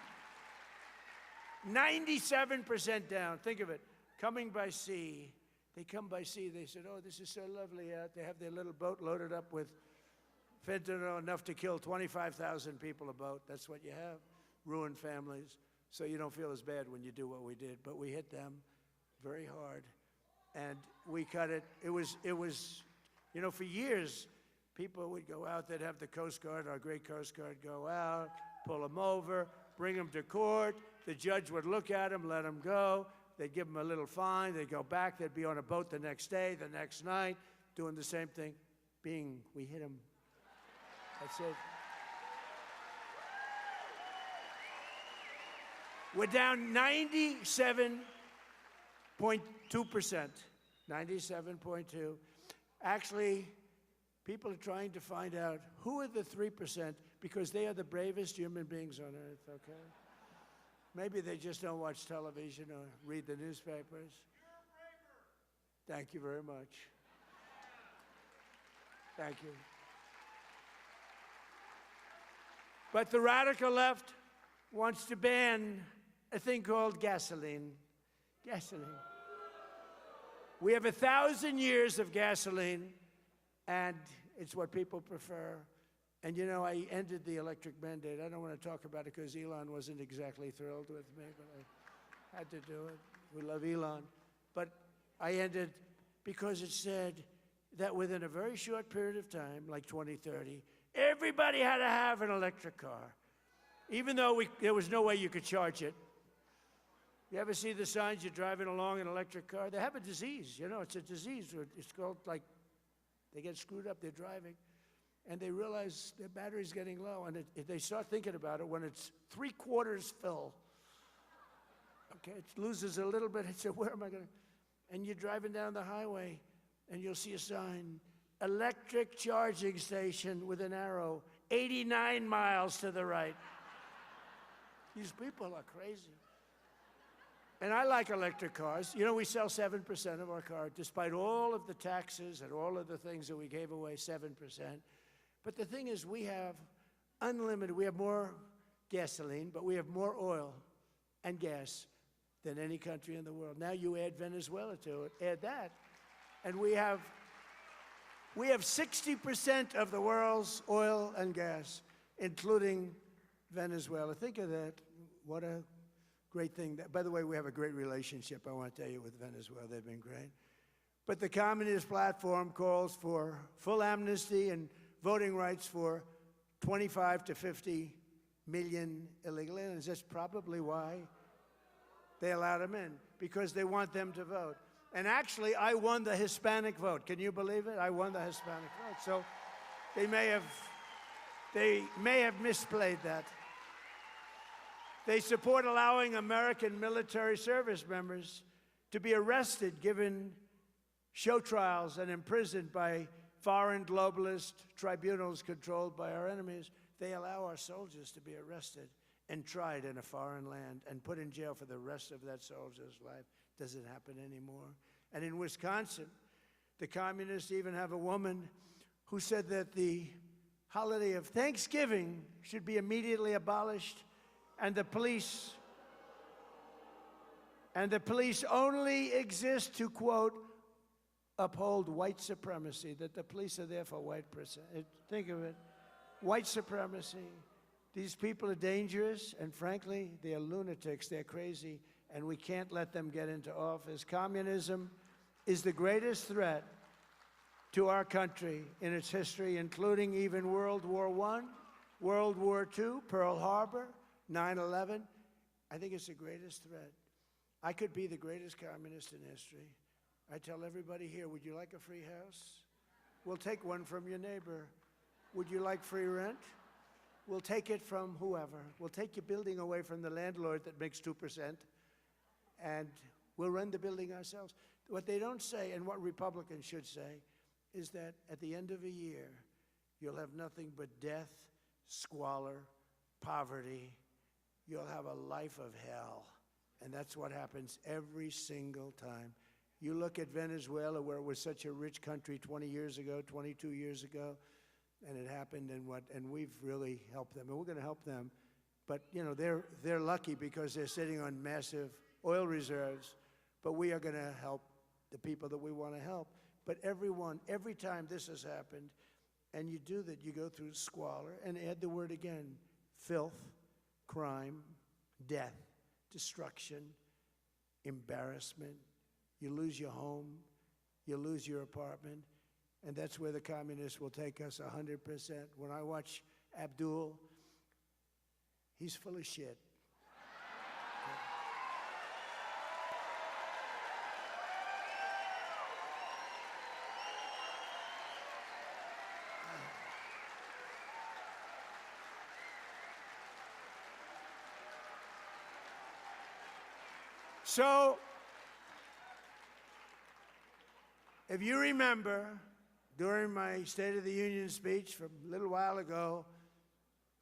97% down. Think of it. Coming by sea. They come by sea. They said, oh, this is so lovely out. They have their little boat loaded up with fentanyl, enough to kill 25,000 people a boat. That's what you have. Ruined families. So you don't feel as bad when you do what we did. But we hit them very hard. And we cut it. It was, you know, for years, people would go out. They'd have the Coast Guard, our great Coast Guard, go out, pull them over, bring them to court. The judge would look at them, let them go. They'd give them a little fine. They'd go back. They'd be on a boat the next day, the next night, doing the same thing. We hit them. That's it. We're down 97.2%. 97.2. Actually, people are trying to find out who are the 3%, because they are the bravest human beings on earth, okay? Maybe they just don't watch television or read the newspapers. Thank you very much. Thank you. But the radical left wants to ban a thing called gasoline. Gasoline. We have 1,000 years of gasoline, and it's what people prefer. And, you know, I ended the electric mandate. I don't want to talk about it because Elon wasn't exactly thrilled with me, but I had to do it. We love Elon. But I ended because it said that within a very short period of time, like 2030, everybody had to have an electric car, even though there was no way you could charge it. You ever see the signs you're driving along in an electric car? They have a disease, you know, it's a disease. It's called, like, they get screwed up, they're driving, and they realize their battery's getting low, and they start thinking about it when it's 3/4 full. Okay, it loses a little bit. It said, where am I going to? And you're driving down the highway, and you'll see a sign, electric charging station with an arrow, 89 miles to the right. These people are crazy. And I like electric cars. You know, we sell 7% of our car, despite all of the taxes and all of the things that we gave away, 7%. But the thing is, we have unlimited, we have more gasoline, but we have more oil and gas than any country in the world. Now you add Venezuela to it, add that, and we have 60% of the world's oil and gas, including Venezuela. Think of that. What a great thing. By the way, we have a great relationship, I want to tell you, with Venezuela. They've been great. But the Communist platform calls for full amnesty and voting rights for 25 to 50 million illegal aliens. That's probably why they allowed them in, because they want them to vote. And actually, I won the Hispanic vote. Can you believe it? I won the Hispanic vote. So they may have misplayed that. They support allowing American military service members to be arrested, given show trials, and imprisoned by foreign globalist tribunals controlled by our enemies. They allow our soldiers to be arrested and tried in a foreign land and put in jail for the rest of that soldier's life. Doesn't happen anymore. And in Wisconsin, the communists even have a woman who said that the holiday of Thanksgiving should be immediately abolished, and the police only exist to, quote, uphold white supremacy, that the police are there for white person. Think of it. White supremacy. These people are dangerous, and frankly, they're lunatics. They're crazy, and we can't let them get into office. Communism is the greatest threat to our country in its history, including even World War I, World War II, Pearl Harbor, 9/11. I think it's the greatest threat. I could be the greatest communist in history. I tell everybody here, would you like a free house? We'll take one from your neighbor. Would you like free rent? We'll take it from whoever. We'll take your building away from the landlord that makes 2%, and we'll run the building ourselves. What they don't say, and what Republicans should say, is that at the end of a year, you'll have nothing but death, squalor, poverty. You'll have a life of hell. And that's what happens every single time. You look at Venezuela, where it was such a rich country 20 years ago, 22 years ago, and it happened, and we've really helped them, and we're going to help them. But, you know, they're lucky because they're sitting on massive oil reserves, but we are going to help the people that we want to help. But every time this has happened, and you do that, you go through squalor, and add the word again, filth, crime, death, destruction, embarrassment. You lose your home, you lose your apartment, and that's where the communists will take us 100%. When I watch Abdul, he's full of shit. So, if you remember, during my State of the Union speech from a little while ago,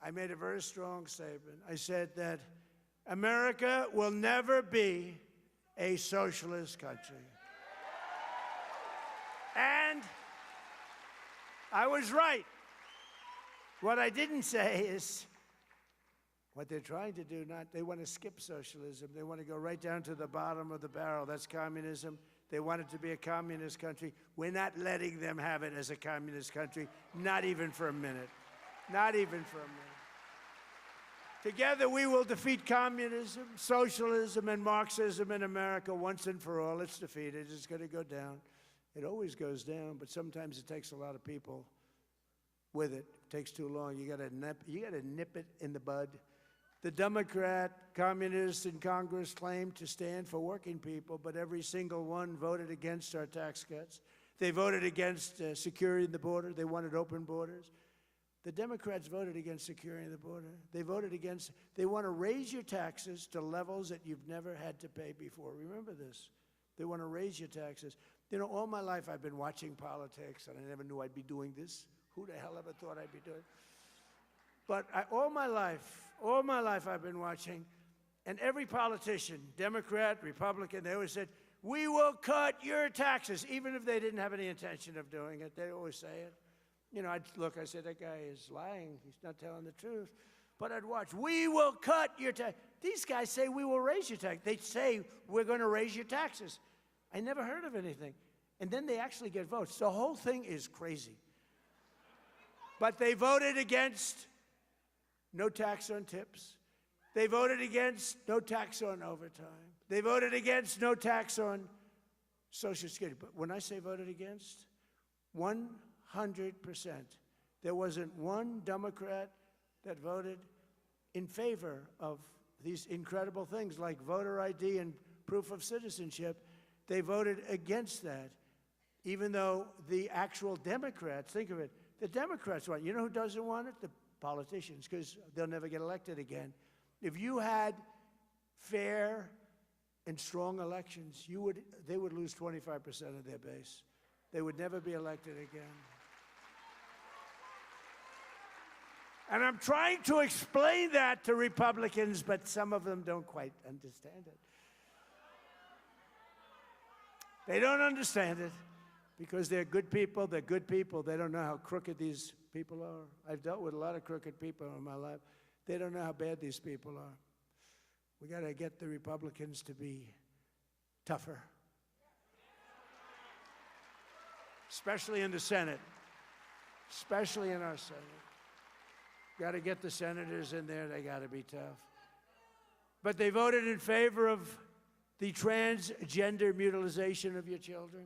I made a very strong statement. I said that America will never be a socialist country. And I was right. What I didn't say is what they're trying to do. They want to skip socialism. They want to go right down to the bottom of the barrel. That's communism. They want it to be a communist country. We're not letting them have it as a communist country, not even for a minute. Not even for a minute. Together we will defeat communism, socialism, and Marxism in America once and for all. It's defeated. It's going to go down. It always goes down, but sometimes it takes a lot of people with it. It takes too long. You got to nip it in the bud. The Democrat communists in Congress claim to stand for working people, but every single one voted against our tax cuts. They voted against securing the border. They wanted open borders. The Democrats voted against securing the border. They want to raise your taxes to levels that you've never had to pay before. Remember this. They want to raise your taxes. You know, all my life I've been watching politics, and I never knew I'd be doing this. Who the hell ever thought I'd be doing it? But all my life I've been watching, and every politician, Democrat, Republican, they always said, we will cut your taxes, even if they didn't have any intention of doing it. They always say it. You know, I said, that guy is lying. He's not telling the truth. But I'd watch, we will cut your taxes. These guys say we will raise your taxes. They say we're going to raise your taxes. I never heard of anything. And then they actually get votes. The whole thing is crazy. But they voted against no tax on tips. They voted against no tax on overtime. They voted against no tax on Social Security. But when I say voted against, 100%, there wasn't one Democrat that voted in favor of these incredible things like voter ID and proof of citizenship. They voted against that, even though the actual Democrats, think of it, the Democrats want it. You know who doesn't want it? The politicians, because they'll never get elected again. If you had fair and strong elections, they would lose 25% of their base. They would never be elected again. And I'm trying to explain that to Republicans, but some of them don't quite understand it. They don't understand it because they're good people. They're good people. They don't know how crooked these people are. I've dealt with a lot of crooked people in my life. They don't know how bad these people are. We got to get the Republicans to be tougher, especially in the Senate, especially in our Senate. Got to get the senators in there. They got to be tough. But they voted in favor of the transgender mutilization of your children.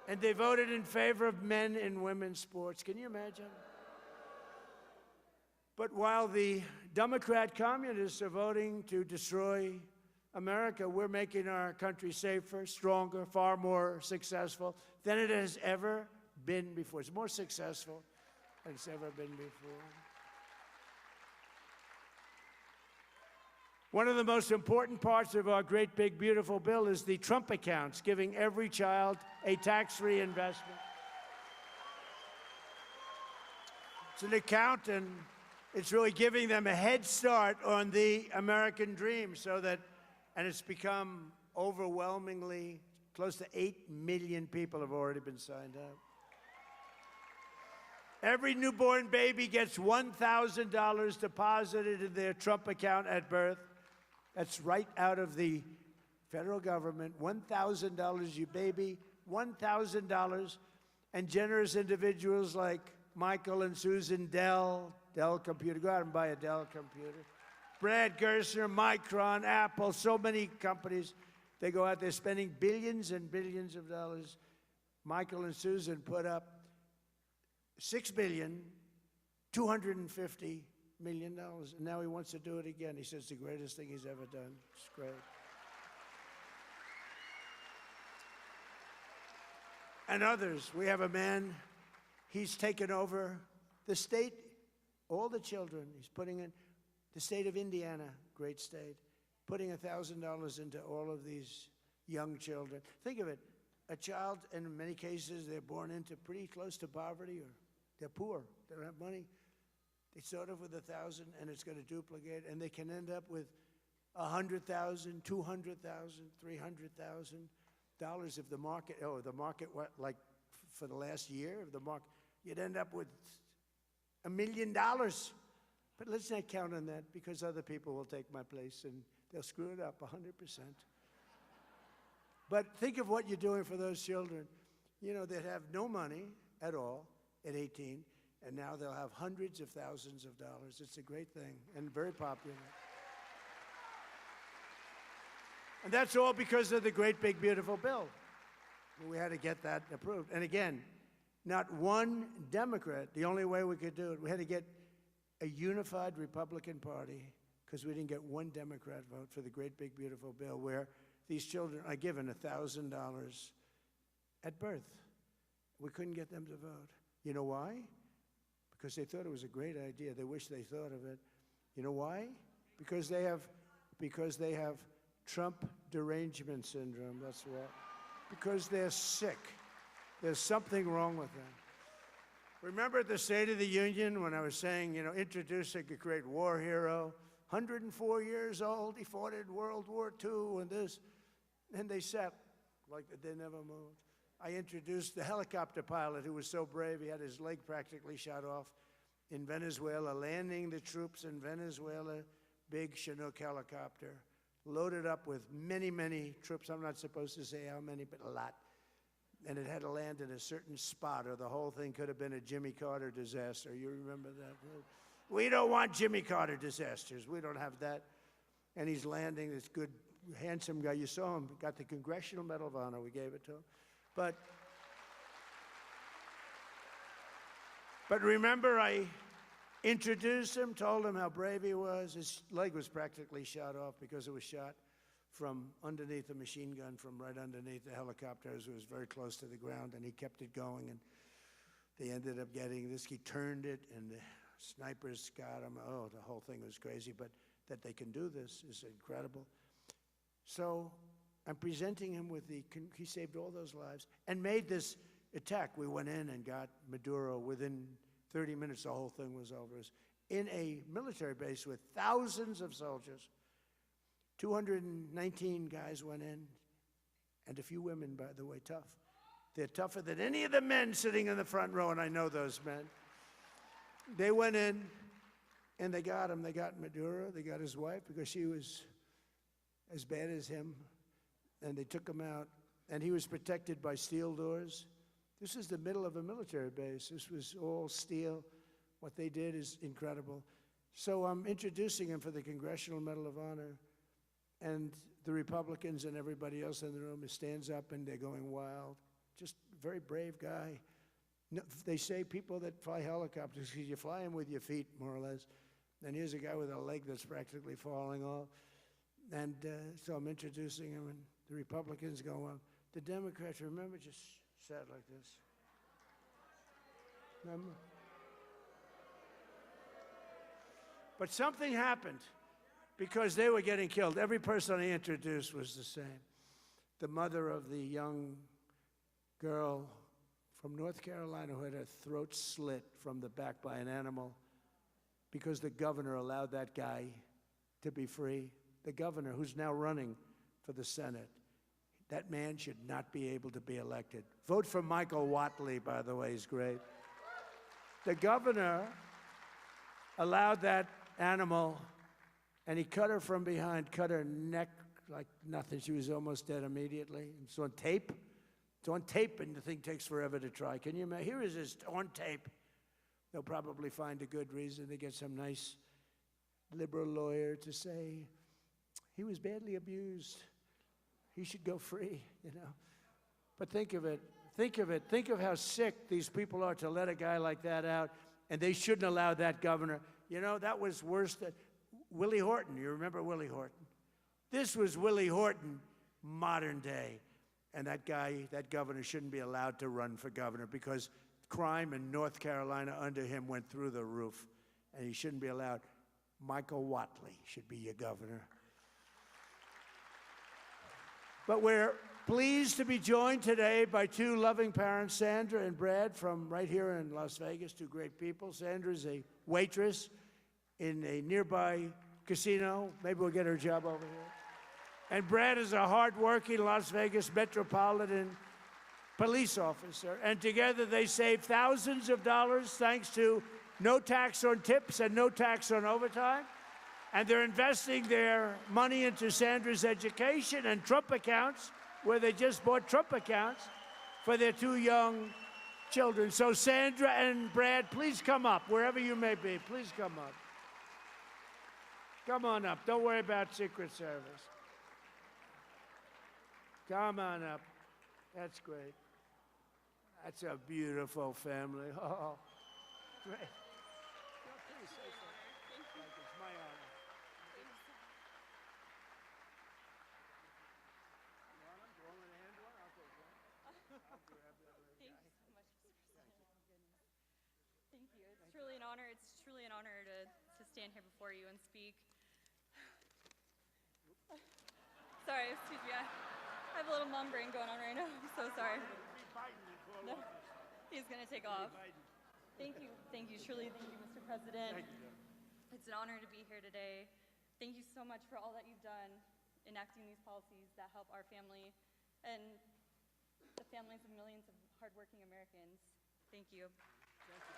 And they voted in favor of men and women's sports. Can you imagine? But while the Democrat communists are voting to destroy America, we're making our country safer, stronger, far more successful than it has ever been before. It's more successful than it's ever been before. One of the most important parts of our great, big, beautiful bill is the Trump accounts, giving every child a tax-free investment. It's an account, and it's really giving them a head start on the American dream, so that, and it's become overwhelmingly, close to 8 million people have already been signed up. Every newborn baby gets $1,000 deposited in their Trump account at birth. That's right out of the federal government. $1,000, you baby, $1,000. And generous individuals like Michael and Susan Dell Computer, go out and buy a Dell computer. Brad Gerstner, Micron, Apple, so many companies. They go out there spending billions and billions of dollars. Michael and Susan put up $6,250 million, and now he wants to do it again. He says it's the greatest thing he's ever done. It's great. And others. We have a man, he's taken over the state, all the children. He's putting in the state of Indiana, great state, putting $1,000 into all of these young children. Think of it. A child, and in many cases, they're born into pretty close to poverty, or they're poor. They don't have money. They start off with $1,000, and it's going to duplicate, and they can end up with $100,000, $200,000, $300,000 if the market, what, like for the last year of the market, you'd end up with $1 million. But let's not count on that, because other people will take my place, and they'll screw it up 100%. But think of what you're doing for those children, you know, that have no money at all at 18, and now they'll have hundreds of thousands of dollars. It's a great thing and very popular. And that's all because of the great, big, beautiful bill. We had to get that approved. And again, not one Democrat, the only way we could do it, we had to get a unified Republican Party, because we didn't get one Democrat vote for the great, big, beautiful bill, where these children are given $1,000 at birth. We couldn't get them to vote. You know why? Because they thought it was a great idea. They wish they thought of it. You know why? Because they have Trump derangement syndrome. That's what. Because they're sick. There's something wrong with them. Remember at the State of the Union when I was saying, you know, introducing a great war hero, 104 years old, he fought in World War II and this, and they sat like they never moved. I introduced the helicopter pilot who was so brave he had his leg practically shot off in Venezuela, landing the troops in Venezuela, big Chinook helicopter, loaded up with many, many troops. I'm not supposed to say how many, but a lot. And it had to land in a certain spot, or the whole thing could have been a Jimmy Carter disaster. You remember that? We don't want Jimmy Carter disasters. We don't have that. And he's landing, this good, handsome guy. You saw him, got the Congressional Medal of Honor. We gave it to him. But But remember, I introduced him, told him how brave he was. His leg was practically shot off because it was shot from underneath a machine gun, from right underneath the helicopter. It was very close to the ground, and he kept it going. And they ended up getting this. He turned it, and the snipers got him. Oh, the whole thing was crazy. But that they can do this is incredible. So I'm presenting him with he saved all those lives and made this attack. We went in and got Maduro. Within 30 minutes, the whole thing was over. It was in a military base with thousands of soldiers. 219 guys went in, and a few women, by the way, tough. They're tougher than any of the men sitting in the front row, and I know those men. They went in, and they got him. They got Maduro. They got his wife because she was as bad as him, and they took him out, and he was protected by steel doors. This is the middle of a military base. This was all steel. What they did is incredible. So I'm introducing him for the Congressional Medal of Honor, and the Republicans and everybody else in the room stands up, and they're going wild. Just a very brave guy. No, they say people that fly helicopters, because you fly them with your feet, more or less. And here's a guy with a leg that's practically falling off. And so I'm introducing him, and the Republicans go on. The Democrats, remember, just sat like this. Remember? But something happened because they were getting killed. Every person I introduced was the same. The mother of the young girl from North Carolina who had her throat slit from the back by an animal because the governor allowed that guy to be free. The governor, who's now running for the Senate, that man should not be able to be elected. Vote for Michael Whatley, by the way, he's great. The governor allowed that animal, and he cut her from behind, cut her neck like nothing. She was almost dead immediately. It's on tape. It's on tape, and the thing takes forever to try. Can you imagine? Here it is on tape. They'll probably find a good reason to get some nice liberal lawyer to say he was badly abused. He should go free, you know. But think of it. Think of it. Think of how sick these people are to let a guy like that out, and they shouldn't allow that governor. You know, that was worse than Willie Horton. You remember Willie Horton? This was Willie Horton, modern day. And that guy, that governor, shouldn't be allowed to run for governor because crime in North Carolina under him went through the roof. And he shouldn't be allowed. Michael Whatley should be your governor. But we're pleased to be joined today by two loving parents, Sandra and Brad, from right here in Las Vegas, two great people. Sandra's a waitress in a nearby casino. Maybe we'll get her a job over here. And Brad is a hard-working Las Vegas Metropolitan police officer. And together they save thousands of dollars thanks to no tax on tips and no tax on overtime. And they're investing their money into Sandra's education and Trump accounts, where they just bought Trump accounts for their two young children. So Sandra and Brad, please come up, wherever you may be. Please come up. Come on up. Don't worry about Secret Service. Come on up. That's great. That's a beautiful family. Oh, great. Please say so. Thank you. It's my honor. You want him? Do you want me to handle it? I'll take one. I'll grab that little guy. Thank you so much, Mr. President. Oh, goodness. Thank you. It's truly an honor. It's truly an honor to stand here before you and speak. Sorry, excuse me. I have a little mom brain going on right now. I'm so sorry. No, he's going to take off. Thank you. Thank you. Truly, thank you, Mr. President. It's an honor to be here today. Thank you so much for all that you've done enacting these policies that help our family and the families of millions of hardworking Americans. Thank you. Thank you.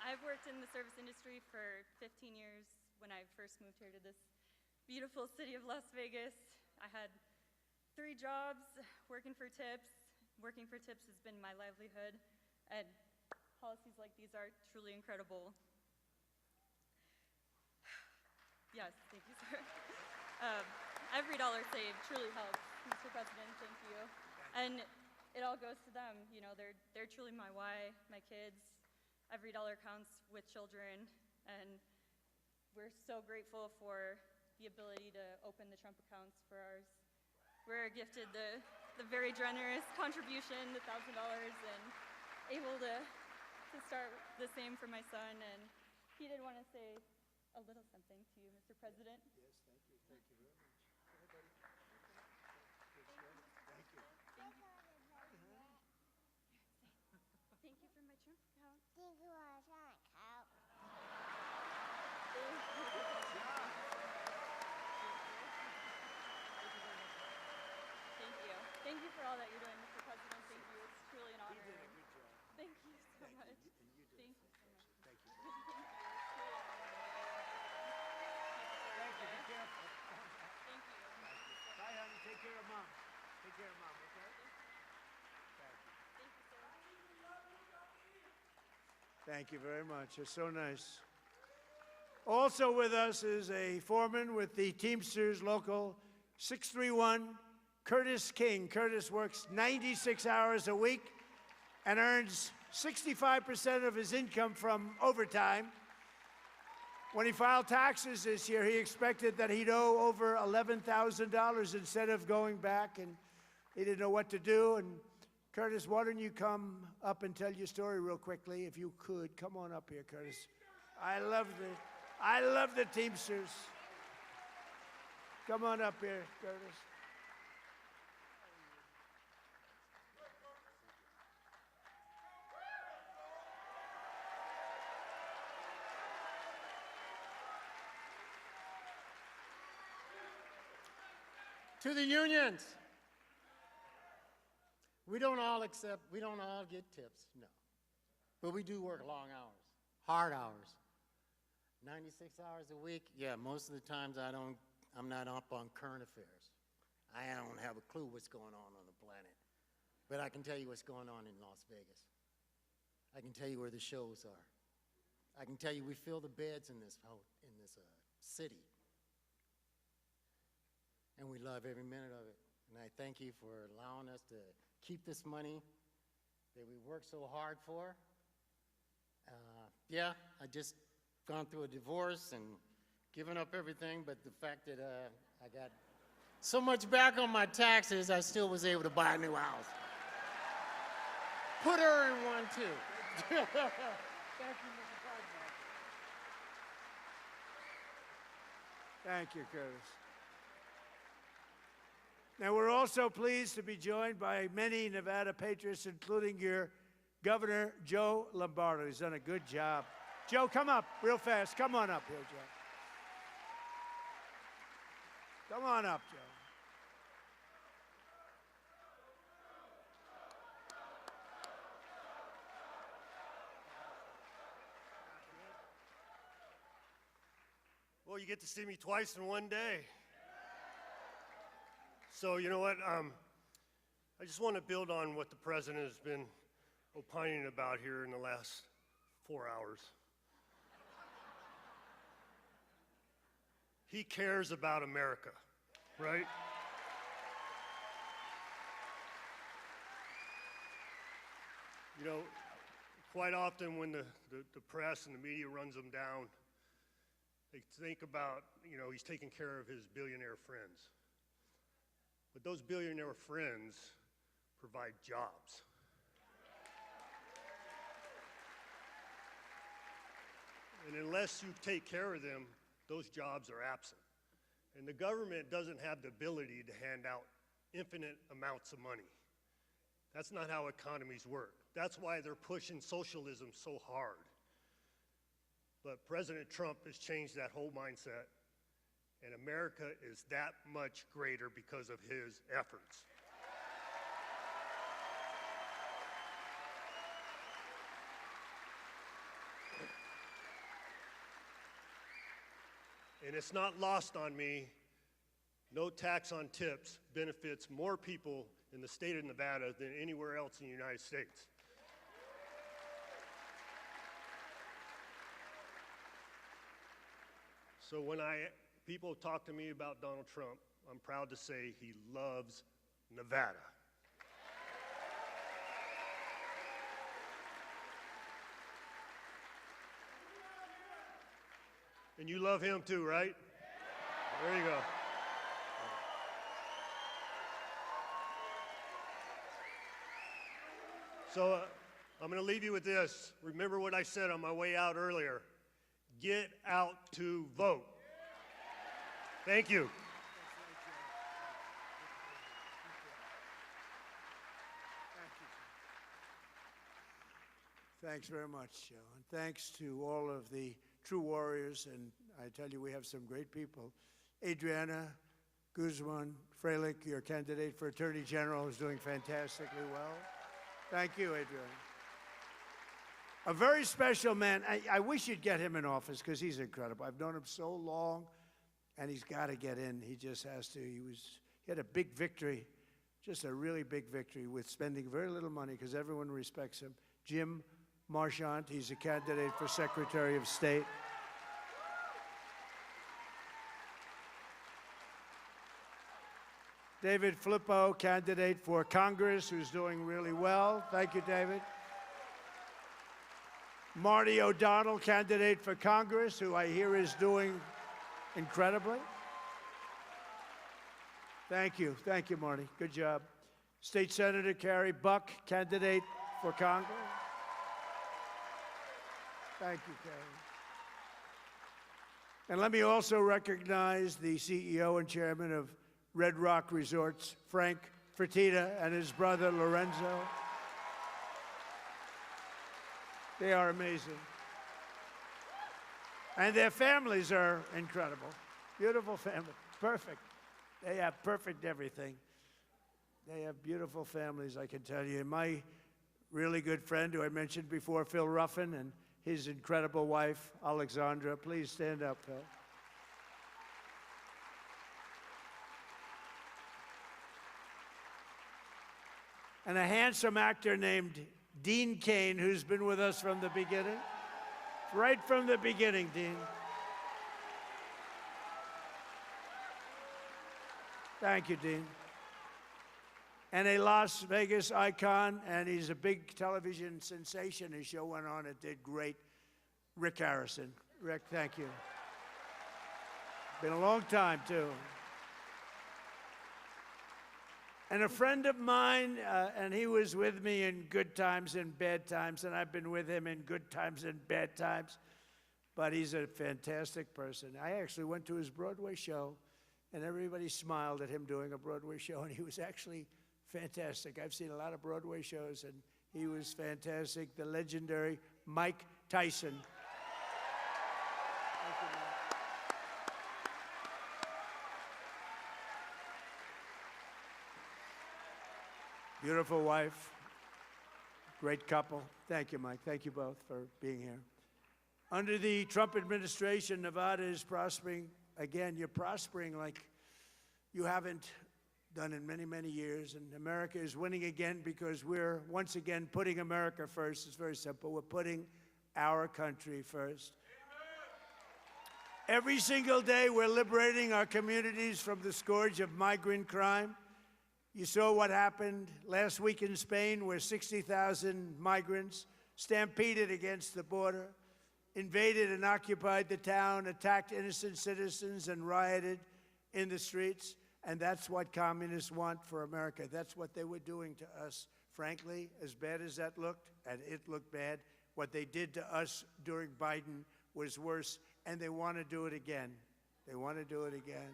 I've worked in the service industry for 15 years when I first moved here to this beautiful city of Las Vegas. I had 3 jobs working for tips. Working for tips has been my livelihood, and policies like these are truly incredible. Yes, thank you, sir. Every dollar saved truly helps Mr. President. Thank you. And it all goes to them. You know, they're truly my why, my kids. Every dollar counts with children, and we're so grateful for the ability to open the Trump accounts for ours. We're gifted the very generous contribution, the $1,000, and able to start the same for my son. And he did want to say a little something to you, Mr. President. Yes, thank you. Thank you very much. Go ahead, buddy. Thank you. Thank you for my Trump account. 这个我上考。 Thank you. Thank you for all that you're doing, Mr. President. Thank you. It's truly an honor. You did a good job. Thank you so much. And you did Thank a you so much. Thank you. Thank you. Be careful. Thank you. Bye, honey. Take care of mom. Take care of mom, okay? Thank you. Thank you so much. Thank you very much. It's so nice. Also with us is a foreman with the Teamsters Local 631, Curtis King. Curtis works 96 hours a week and earns 65% of his income from overtime. When he filed taxes this year, he expected that he'd owe over $11,000 instead of going back, and he didn't know what to do. And Curtis, why don't you come up and tell your story real quickly, if you could. Come on up here, Curtis. I love the Teamsters. Come on up here, Curtis. To the unions, we don't all get tips, no. But we do work long hours, hard hours. 96 hours a week, yeah, most of the times I'm not up on current affairs. I don't have a clue what's going on the planet. But I can tell you what's going on in Las Vegas. I can tell you where the shows are. I can tell you we fill the beds in this city. And we love every minute of it. And I thank you for allowing us to keep this money that we worked so hard for. Yeah, I just gone through a divorce and given up everything, but the fact that I got so much back on my taxes, I still was able to buy a new house. Put her in one, too. Thank you, Mr. President. Thank you, Curtis. Now, we're also pleased to be joined by many Nevada patriots, including your Governor, Joe Lombardo. He's done a good job. Joe, come up real fast. Come on up here, Joe. Come on up, Joe. Well, you get to see me twice in one day. So, you know what? I just want to build on what the president has been opining about here in the last 4 hours. He cares about America, right? You know, quite often when the press and the media runs him down, they think about, you know, he's taking care of his billionaire friends. But those billionaire friends provide jobs. And unless you take care of them, those jobs are absent. And the government doesn't have the ability to hand out infinite amounts of money. That's not how economies work. That's why they're pushing socialism so hard. But President Trump has changed that whole mindset, and America is that much greater because of his efforts. And it's not lost on me, no tax on tips benefits more people in the state of Nevada than anywhere else in the United States. So when people talk to me about Donald Trump, I'm proud to say he loves Nevada. And you love him too, right? There you go. So I'm going to leave you with this. Remember what I said on my way out earlier. Get out to vote. Thank you. Thanks very much, Joe. And thanks to all of the true warriors, and I tell you, we have some great people. Adriana Guzman Freilich, your candidate for Attorney General, is doing fantastically well. Thank you, Adriana. A very special man. I wish you'd get him in office because he's incredible. I've known him so long, and he's got to get in. He just has to. He had a big victory, just a really big victory with spending very little money because everyone respects him. Jim Marchant, he's a candidate for Secretary of State. David Flippo, candidate for Congress, who's doing really well. Thank you, David. Marty O'Donnell, candidate for Congress, who I hear is doing incredibly. Thank you. Thank you, Marty. Good job. State Senator Carrie Buck, candidate for Congress. Thank you, Carrie. And let me also recognize the CEO and chairman of Red Rock Resorts, Frank Fertitta, and his brother, Lorenzo. They are amazing. And their families are incredible. Beautiful family. Perfect. They have perfect everything. They have beautiful families, I can tell you. And my really good friend, who I mentioned before, Phil Ruffin, and his incredible wife, Alexandra. Please stand up, Phil. And a handsome actor named Dean Cain, who's been with us from the beginning. Right from the beginning, Dean. Thank you, Dean. And a Las Vegas icon, and he's a big television sensation. His show went on, it did great. Rick Harrison. Rick, thank you. Been a long time, too. And a friend of mine, and he was with me in good times and bad times, and I've been with him in good times and bad times, but he's a fantastic person. I actually went to his Broadway show, and everybody smiled at him doing a Broadway show, and he was actually fantastic. I've seen a lot of Broadway shows, and he was fantastic. The legendary Mike Tyson. Thank you, Mike. Beautiful wife, great couple. Thank you, Mike. Thank you both for being here. Under the Trump administration, Nevada is prospering. Again, you're prospering like you haven't done in many, many years. And America is winning again because we're once again putting America first. It's very simple. We're putting our country first. Every single day, we're liberating our communities from the scourge of migrant crime. You saw what happened last week in Spain, where 60,000 migrants stampeded against the border, invaded and occupied the town, attacked innocent citizens, and rioted in the streets. And that's what communists want for America. That's what they were doing to us. Frankly, as bad as that looked, and it looked bad, what they did to us during Biden was worse, and they want to do it again. They want to do it again.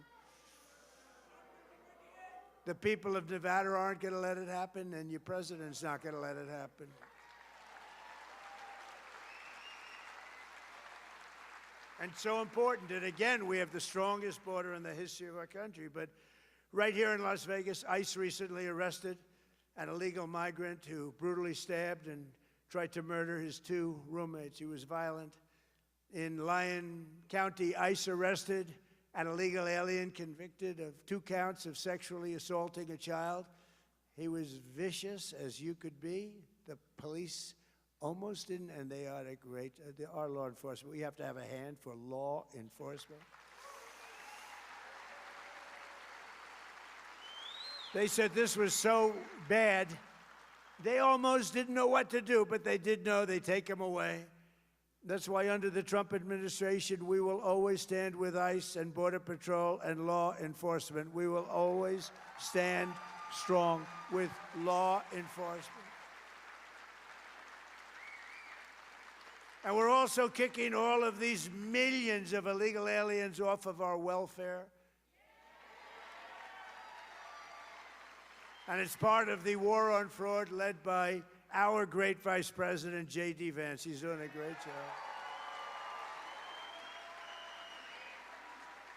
The people of Nevada aren't going to let it happen, and your president's not going to let it happen. And so important. And again, we have the strongest border in the history of our country. But right here in Las Vegas, ICE recently arrested an illegal migrant who brutally stabbed and tried to murder his two roommates. He was violent. In Lyon County, ICE arrested an illegal alien convicted of 2 counts of sexually assaulting a child. He was vicious as you could be. The police almost didn't, and they are great. They are law enforcement. We have to have a hand for law enforcement. They said this was so bad, they almost didn't know what to do, but they did know they take them away. That's why under the Trump administration, we will always stand with ICE and Border Patrol and law enforcement. We will always stand strong with law enforcement. And we're also kicking all of these millions of illegal aliens off of our welfare. And it's part of the war on fraud led by our great Vice President, J.D. Vance. He's doing a great job.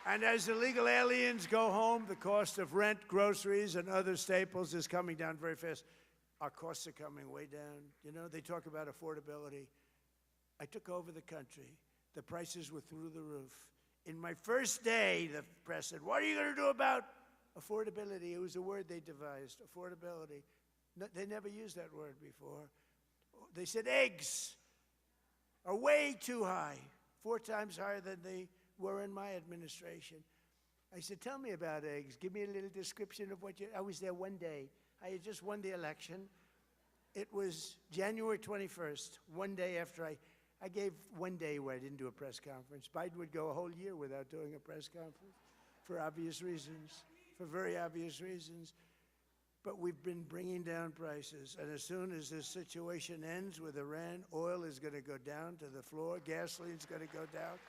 And as illegal aliens go home, the cost of rent, groceries, and other staples is coming down very fast. Our costs are coming way down. You know, they talk about affordability. I took over the country. The prices were through the roof. In my first day, the press said, "What are you going to do about affordability?" It was a word they devised, affordability. No, they never used that word before. They said eggs are way too high, 4 times higher than they were in my administration. I said, "Tell me about eggs. Give me a little description of what you..." I was there one day. I had just won the election. It was January 21st, one day after I gave one day where I didn't do a press conference. Biden would go a whole year without doing a press conference for obvious reasons, for very obvious reasons. But we've been bringing down prices. And as soon as this situation ends with Iran, oil is going to go down to the floor, gasoline's going to go down,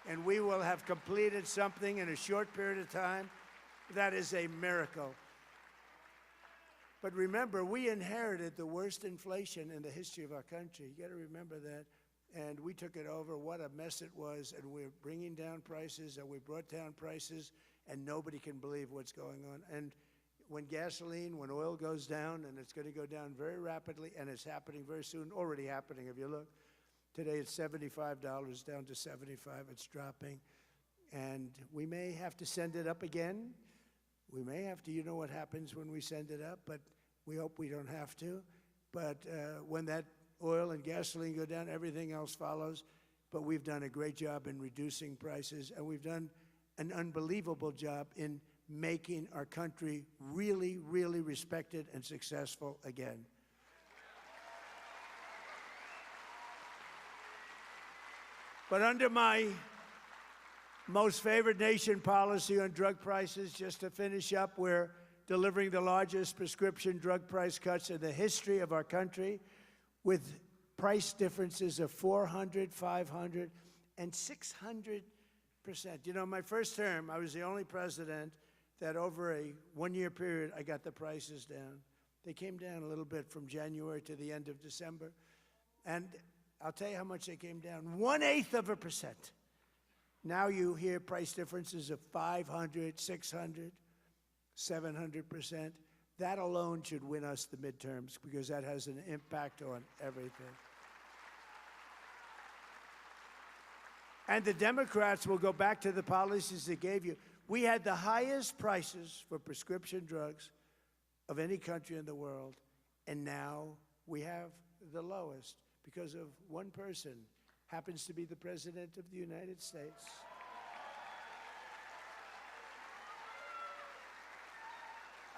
and we will have completed something in a short period of time that is a miracle. But remember, we inherited the worst inflation in the history of our country. You got to remember that. And we took it over. What a mess it was. And we're bringing down prices, and we brought down prices, and nobody can believe what's going on. And when oil goes down, and it's going to go down very rapidly, and it's happening very soon, already happening if you look. Today it's $75, down to $75. It's dropping. And we may have to send it up again. We may have to. You know what happens when we send it up, but we hope we don't have to. But when that oil and gasoline go down, everything else follows. But we've done a great job in reducing prices, and we've done an unbelievable job in making our country really, really respected and successful again. But under my most favored nation policy on drug prices, just to finish up, we're delivering the largest prescription drug price cuts in the history of our country, with price differences of 400, 500, and 600%. You know, my first term, I was the only president that over a one-year period, I got the prices down. They came down a little bit from January to the end of December. And I'll tell you how much they came down, 0.1%. Now you hear price differences of 500, 600, 700%. That alone should win us the midterms, because that has an impact on everything. And the Democrats will go back to the policies they gave you. We had the highest prices for prescription drugs of any country in the world, and now we have the lowest because of one person, happens to be the President of the United States.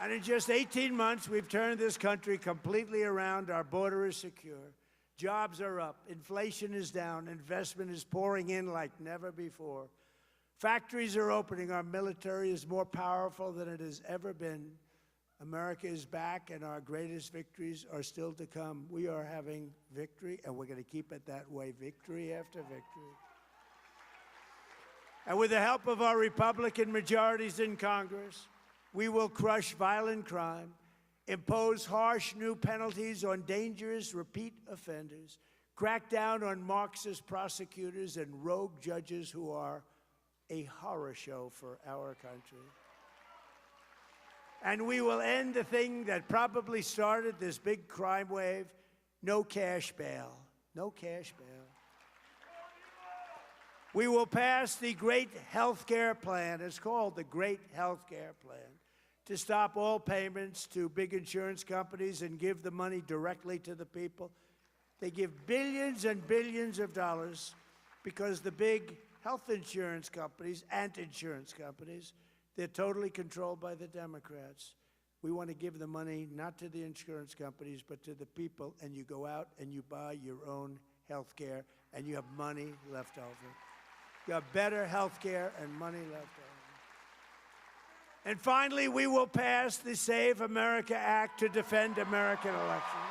And in just 18 months, we've turned this country completely around. Our border is secure. Jobs are up. Inflation is down. Investment is pouring in like never before. Factories are opening. Our military is more powerful than it has ever been. America is back, and our greatest victories are still to come. We are having victory, and we're going to keep it that way, victory after victory. And with the help of our Republican majorities in Congress, we will crush violent crime, impose harsh new penalties on dangerous repeat offenders, crack down on Marxist prosecutors and rogue judges who are a horror show for our country. And we will end the thing that probably started this big crime wave, no cash bail. No cash bail. We will pass the Great Health Care Plan. It's called the Great Health Care Plan, to stop all payments to big insurance companies and give the money directly to the people. They give billions and billions of dollars because the big health insurance companies and insurance companies, they're totally controlled by the Democrats. We want to give the money not to the insurance companies, but to the people, and you go out and you buy your own health care, and you have money left over. You have better health care and money left over. And finally, we will pass the Save America Act to defend American elections.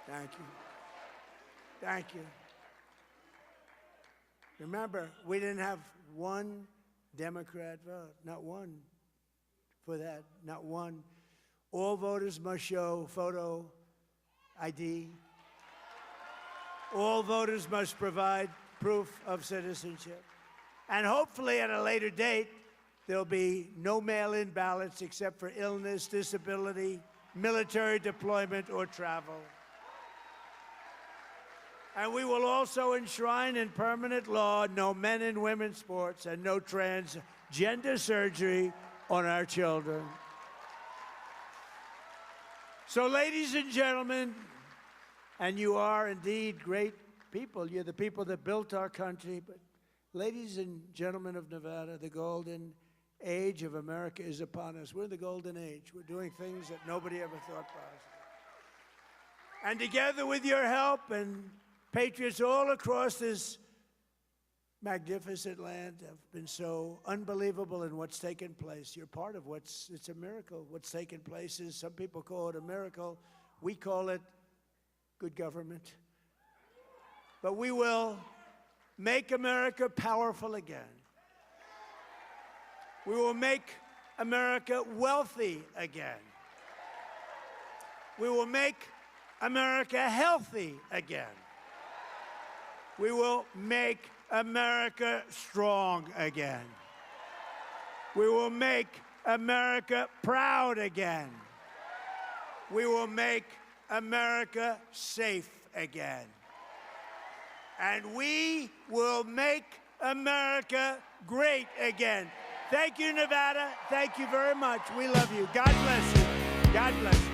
Thank you. Thank you. Remember, we didn't have one Democrat vote, not one for that, not one. All voters must show photo ID. All voters must provide proof of citizenship. And hopefully at a later date, there'll be no mail-in ballots except for illness, disability, military deployment, or travel. And we will also enshrine in permanent law no men and women's sports and no transgender surgery on our children. So, ladies and gentlemen, and you are indeed great people. You're the people that built our country. But ladies and gentlemen of Nevada, the golden age of America is upon us. We're in the golden age. We're doing things that nobody ever thought possible. And together with your help and patriots all across this magnificent land have been so unbelievable in what's taken place. You're part of it's a miracle. What's taken place is, some people call it a miracle. We call it good government. But we will make America powerful again. We will make America wealthy again. We will make America healthy again. We will make America strong again. We will make America proud again. We will make America safe again. And we will make America great again. Thank you, Nevada. Thank you very much. We love you. God bless you. God bless you.